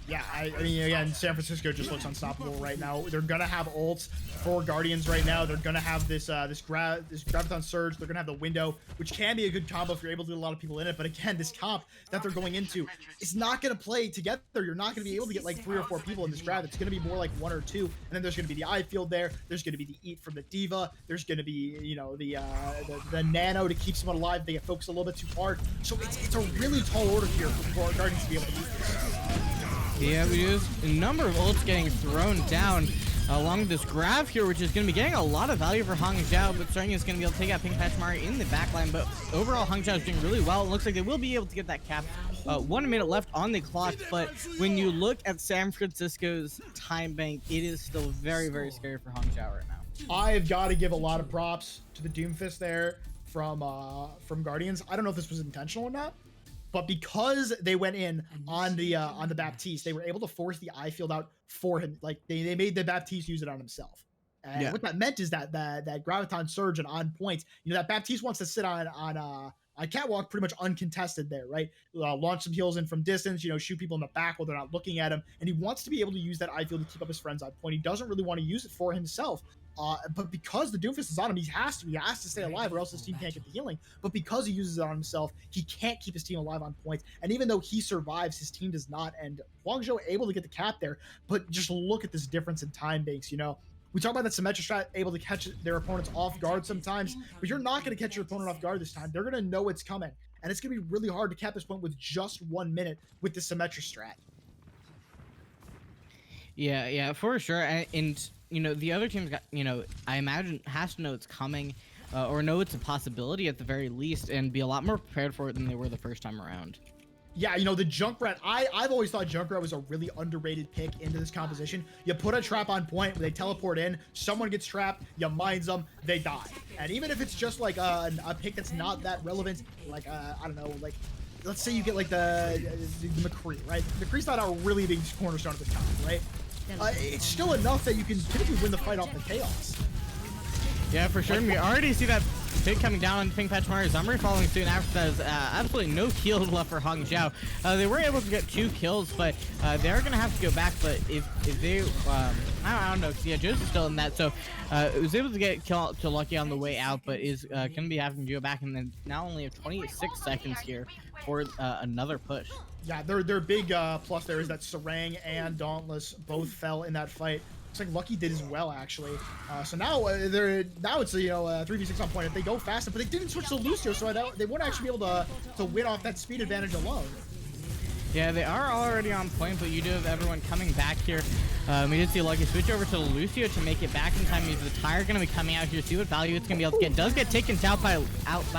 Yeah, I mean, again, San Francisco just looks unstoppable right now. They're gonna have ults for Guardians right now. They're gonna have this Graviton Surge. They're gonna have the window, which can be a good combo if you're able to get a lot of people in it. But again, this comp that they're going into is not gonna play together. You're not gonna be able to get like 3 or 4 people in this grab. It's gonna be more like 1 or 2. And then there's gonna be the eye field there. There's gonna be the eat from the Diva. There's gonna be, you know, the nano to keep someone alive. They get focused a little bit too hard. So it's a really tall order here for our Guardians to be able to beat this. Yeah, we use a number of ults getting thrown down along this grab here, which is going to be getting a lot of value for Hangzhou, but Sarang is going to be able to take out Pink Pachimari in the backline. But overall, Hangzhou is doing really well. It looks like they will be able to get that cap. 1 minute left on the clock, but when you look at San Francisco's time bank, it is still very, very scary for Hangzhou right now. I've got to give a lot of props to the Doomfist there from Guardians. I don't know if this was intentional or not, but because they went in on the Baptiste, they were able to force the eye field out for him. Like they made the Baptiste use it on himself. And what that meant is that Graviton Surge and on point, you know, that Baptiste wants to sit on Catwalk pretty much uncontested there, right? Launch some heals in from distance, you know, shoot people in the back while they're not looking at him. And he wants to be able to use that eye field to keep up his friends on point. He doesn't really want to use it for himself. But because the Doomfist is on him, he has to stay alive or else his team can't get the healing. But because he uses it on himself, he can't keep his team alive on point. And even though he survives, his team does not. And Hangzhou able to get the cap there. But just look at this difference in time banks, you know. We talk about that Symmetra strat, able to catch their opponents off guard sometimes, but you're not going to catch your opponent off guard this time. They're going to know it's coming. And it's going to be really hard to cap this point with just 1 minute with the Symmetra strat. Yeah, for sure. And you know, the other team's got, you know, I imagine has to know it's coming or know it's a possibility at the very least and be a lot more prepared for it than they were the first time around. Yeah, you know, the Junkrat, I've always thought Junkrat was a really underrated pick into this composition. You put a trap on point, they teleport in, someone gets trapped, you mines them, they die. And even if it's just like a pick that's not that relevant, like, I don't know, like, let's say you get like the McCree, right? McCree's not a really big cornerstone of the top, right? It's still enough that you can typically win the fight off the chaos. Yeah, for sure. We already see that pick coming down on Pink Pachimari. Zumri following soon after that is absolutely no heals left for Hangzhou. They were able to get 2 kills, but they're going to have to go back. But if they, I don't know, because yeah, Joe's still in that. So it was able to get kill Lucky on the way out, but is going to be having to go back. And then now only have 26 seconds here for another push. Yeah, their big plus there is that Sarang and Dauntless both fell in that fight. Looks like Lucky did as well, actually. So now it's a, you know, 3v6 on point. If they go fast, but they didn't switch to Lucio, so they won't actually be able to win off that speed advantage alone. Yeah, they are already on point, but you do have everyone coming back here. We did see Lucky switch over to Lucio to make it back in time. He's the tire going to be coming out here. See what value it's going to be able to get. Does get taken out by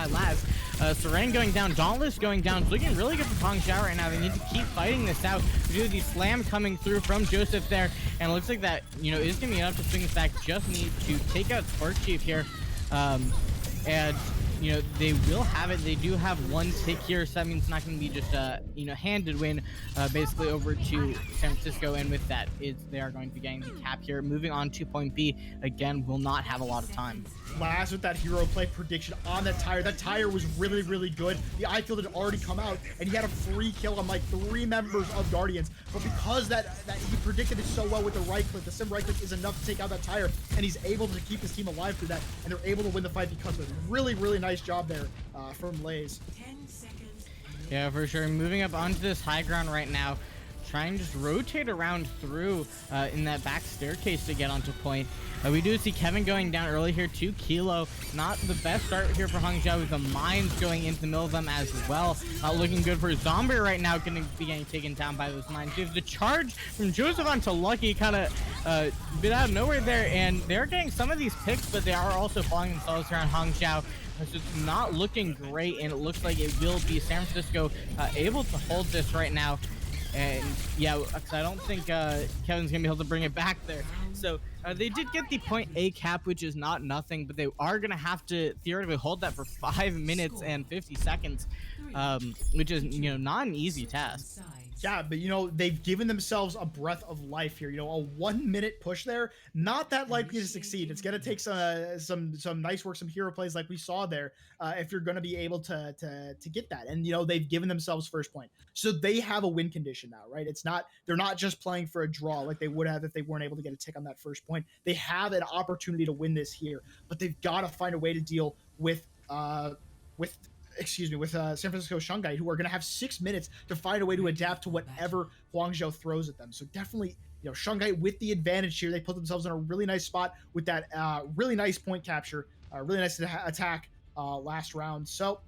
Laz. Sarang going down, Dauntless going down. It's looking really good for Hangzhou right now. They need to keep fighting this out. We do have the slam coming through from Joseph there, and it looks like that, you know, is going to be enough to swing this back. Just need to take out Spark Chief here, and you know, they will have it. They do have 1 tick here, so that means it's not going to be just a, you know, handed win basically over to San Francisco. And with that, they are going to be getting the cap here. Moving on to point B, again, will not have a lot of time. Last with that hero play prediction on that tire. That tire was really, really good. The eye field had already come out, and he had a free kill on like 3 members of Guardians. But because that he predicted it so well with the right click, the sim right click is enough to take out that tire, and he's able to keep his team alive through that, and they're able to win the fight because of it. Really, really nice job there from Lays. Yeah, for sure. Moving up onto this high ground right now. try and just rotate around through in that back staircase to get onto point. We do see Kevin going down early here to Kilo. Not the best start here for Hangzhou, with the mines going into the middle of them as well. Looking good for Zombie right now, going to be getting taken down by those mines. There's the charge from Joseph onto Lucky, kind of bit out of nowhere there, and they're getting some of these picks, but they are also falling themselves here on Hangzhou. It's just not looking great, and it looks like it will be San Francisco able to hold this right now. And yeah, because I don't think Kevin's gonna be able to bring it back there. So they did get the point A cap, which is not nothing, but they are gonna have to theoretically hold that for 5 minutes and 50 seconds, which is not an easy task. Yeah, but they've given themselves a breath of life here. A 1 minute push there, not that likely to succeed. It's gonna take some nice work, some hero plays like we saw there, if you're gonna be able to get that. And they've given themselves first point, so they have a win condition now, right? They're not just playing for a draw like they would have if they weren't able to get a tick on that first point. They have an opportunity to win this here, but they've got to find a way to deal with San Francisco Shungite, who are going to have 6 minutes to find a way to adapt to whatever Hangzhou throws at them. So definitely, Shungite with the advantage here. They put themselves in a really nice spot with that really nice point capture, really nice attack last round. So,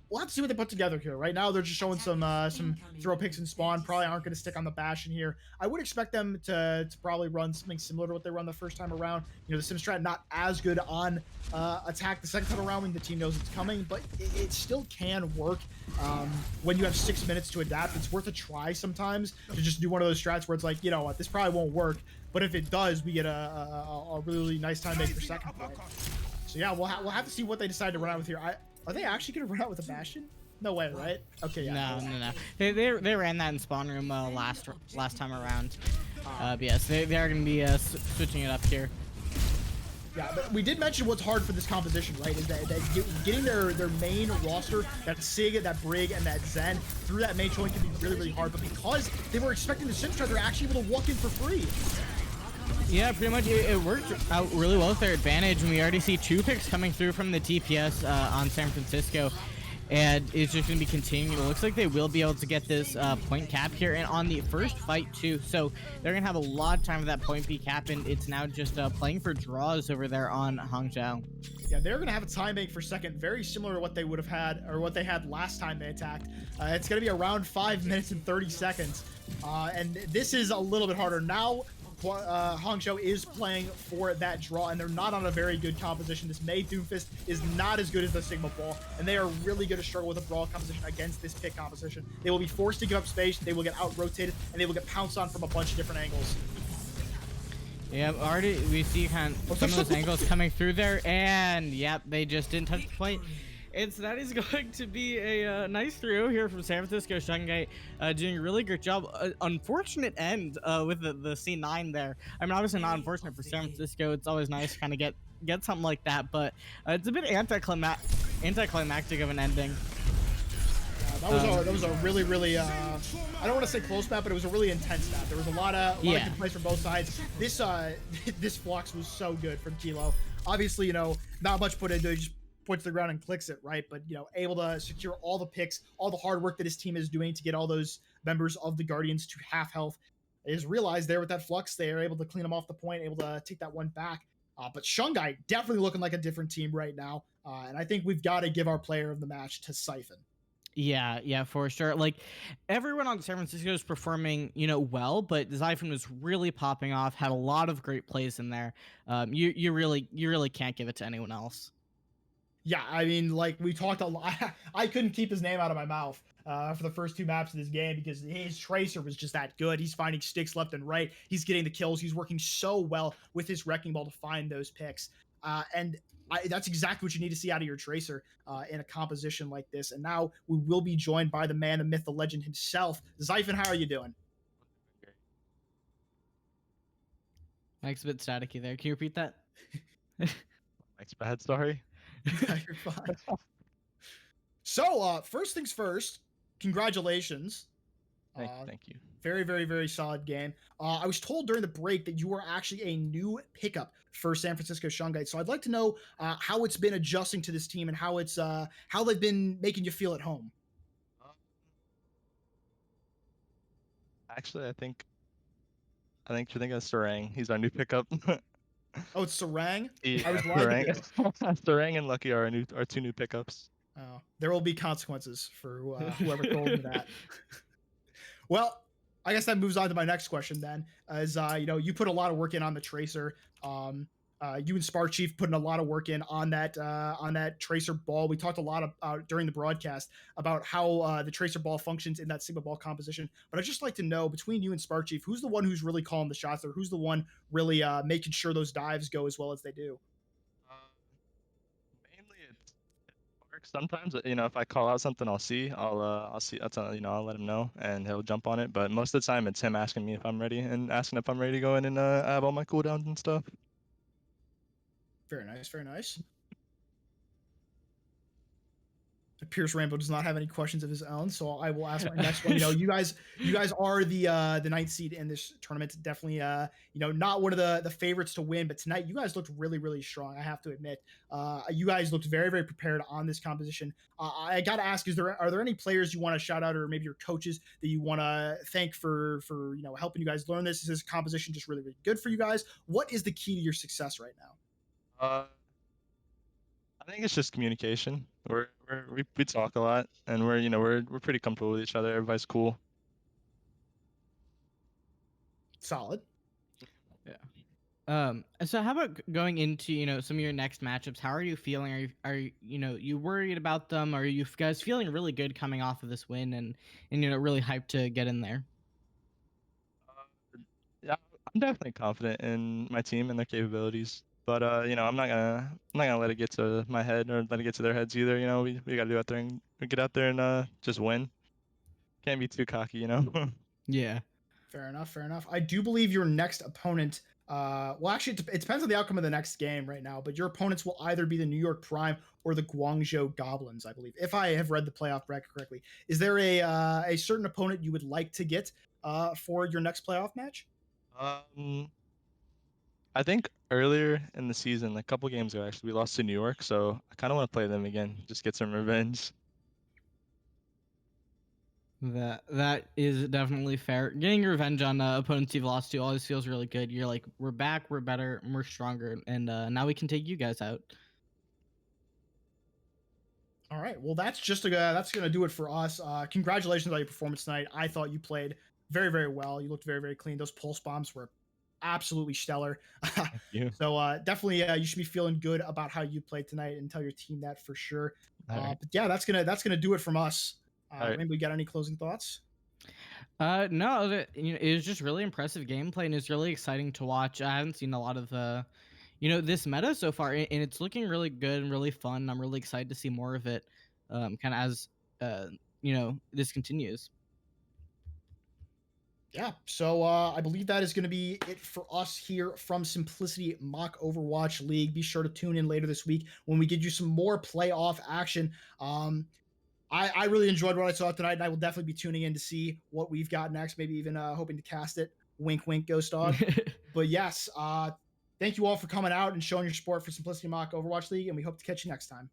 we'll have to see what they put together here. Right now, they're just showing some throw picks and spawn. Probably aren't going to stick on the Bastion here. I would expect them to probably run something similar to what they run the first time around. The Sim strat not as good on attack the second time around when the team knows it's coming, but it still can work. When you have 6 minutes to adapt, it's worth a try sometimes to just do one of those strats where it's like, what, this probably won't work, but if it does, we get a really nice time make for second play. So yeah, we'll have to see what they decide to run out with here. Are they actually going to run out with a Bastion? No way, right? Okay, yeah. No. They ran that in spawn room last time around. But yes, they are going to be switching it up here. Yeah, but we did mention what's hard for this composition, right? Is that getting their main roster, that Sig, that Brig, and that Zen, through that main joint can be really, really hard. But because they were expecting the Sim strat, they're actually able to walk in for free. Yeah, pretty much it worked out really well with their advantage, and we already see 2 picks coming through from the TPS on San Francisco, and it's just going to be continuing. It looks like they will be able to get this point cap here, and on the first fight too, so they're going to have a lot of time with that point B cap, and it's now just playing for draws over there on Hangzhou. Yeah, they're going to have a time bank for second, very similar to what they would have had, or what they had last time they attacked. It's going to be around 5 minutes and 30 seconds, and this is a little bit harder. Now, Hangzhou is playing for that draw, and they're not on a very good composition. This May Doomfist is not as good as the Sigma Ball, and they are really going to struggle with a brawl composition against this pick composition. They will be forced to give up space, they will get out-rotated, and they will get pounced on from a bunch of different angles. Yeah, already we see kind of some of those angles coming through there, and yep, they just didn't touch the point. That is going to be a nice throw here from San Francisco Shungite, doing a really great job. Unfortunate end with the C9 there. I mean, obviously not unfortunate for San Francisco. It's always nice to kind of get something like that, but it's a bit anticlimactic of an ending. That was a really, really, I don't want to say close map, but it was a really intense map. There was a lot of good plays from both sides. This this Flux was so good from Kilo. Obviously, not much put into it, just points to the ground and clicks it, right? But able to secure all the picks, all the hard work that his team is doing to get all those members of the Guardians to half health. Is realized there with that Flux, they are able to clean them off the point, able to take that one back. But Shungite definitely looking like a different team right now, and I think we've got to give our player of the match to Siphon. Yeah, for sure. Like, everyone on San Francisco is performing, well, but Zyphon was really popping off, had a lot of great plays in there. You really can't give it to anyone else. Yeah, I mean, like we talked a lot. I couldn't keep his name out of my mouth for the first 2 maps of this game because his Tracer was just that good. He's finding sticks left and right. He's getting the kills. He's working so well with his Wrecking Ball to find those picks. That's exactly what you need to see out of your Tracer in a composition like this. And now we will be joined by the man, the myth, the legend himself. Zyphon, how are you doing? Mike's a bit staticky there. Can you repeat that? Mike's bad, sorry. Yeah, you're fine. So, first things first, congratulations. Thank you. Very, very, very solid game. I was told during the break that you were actually a new pickup for San Francisco Shungite. So I'd like to know how it's been adjusting to this team and how they've been making you feel at home. I Actually, I think you're thinking of Sarang. He's our new pickup. Oh, it's Sarang. I Yeah, was right. Sarang. Sarang and Lucky are our two new pickups. Oh, there will be consequences for whoever told me that. Well, I guess that moves on to my next question then. As you put a lot of work in on the tracer. You and Spark Chief putting a lot of work in on that tracer ball. We talked a lot about during the broadcast about how the tracer ball functions in that Sigma ball composition. But I'd just like to know between you and Spark Chief, who's the one who's really calling the shots, or who's the one really making sure those dives go as well as they do? Uh, Mainly it's Mark. Sometimes, if I call out something, I'll see. I'll let him know, and he'll jump on it. But most of the time, it's him asking me if I'm ready and asking if I'm ready to go in and have all my cooldowns and stuff. Very nice, very nice. Pierce Rambo does not have any questions of his own, so I will ask my next one. You guys are the ninth seed in this tournament. Definitely, not one of the favorites to win, but tonight you guys looked really, really strong. I have to admit, you guys looked very, very prepared on this composition. I got to ask: are there any players you want to shout out, or maybe your coaches that you want to thank for helping you guys learn this? Is this composition just really, really good for you guys? What is the key to your success right now? Uh, I think it's just communication. We talk a lot, and we're pretty comfortable with each other. Everybody's cool. Solid. Yeah. So how about going into, some of your next matchups? How are you feeling? Are you worried about them? Are you guys feeling really good coming off of this win and really hyped to get in there? Uh, yeah, I'm definitely confident in my team and their capabilities. But I'm not gonna let it get to my head or let it get to their heads either. We gotta do out there and we get out there and just win. Can't be too cocky. Yeah. Fair enough. Fair enough. I do believe your next opponent. Well, actually, it depends on the outcome of the next game right now. But your opponents will either be the New York Prime or the Guangzhou Goblins, I believe, if I have read the playoff bracket correctly. Is there a certain opponent you would like to get for your next playoff match? Um, I think earlier in the season, like a couple games ago, actually, we lost to New York, so I kind of want to play them again, just get some revenge. That is definitely fair. Getting revenge on opponents you've lost to always feels really good. You're like, we're back, we're better, and we're stronger, and now we can take you guys out. All right. Well, that's gonna do it for us. Congratulations on your performance tonight. I thought you played very, very well. You looked very, very clean. Those pulse bombs were absolutely stellar. Thank you. So definitely, you should be feeling good about how you played tonight, and tell your team that for sure. All right. But yeah, that's gonna do it from us. All right. Rainbow, you got any closing thoughts? No, it was just really impressive gameplay, and it's really exciting to watch. I haven't seen a lot of this meta so far, and it's looking really good and really fun. I'm really excited to see more of it, kind of as this continues. Yeah. So I believe that is going to be it for us here from Simplicity Mock Overwatch League. Be sure to tune in later this week when we give you some more playoff action. I really enjoyed what I saw tonight, and I will definitely be tuning in to see what we've got next. Maybe even hoping to cast it. Wink, wink, Ghost Dog. But yes, thank you all for coming out and showing your support for Simplicity Mock Overwatch League, and we hope to catch you next time.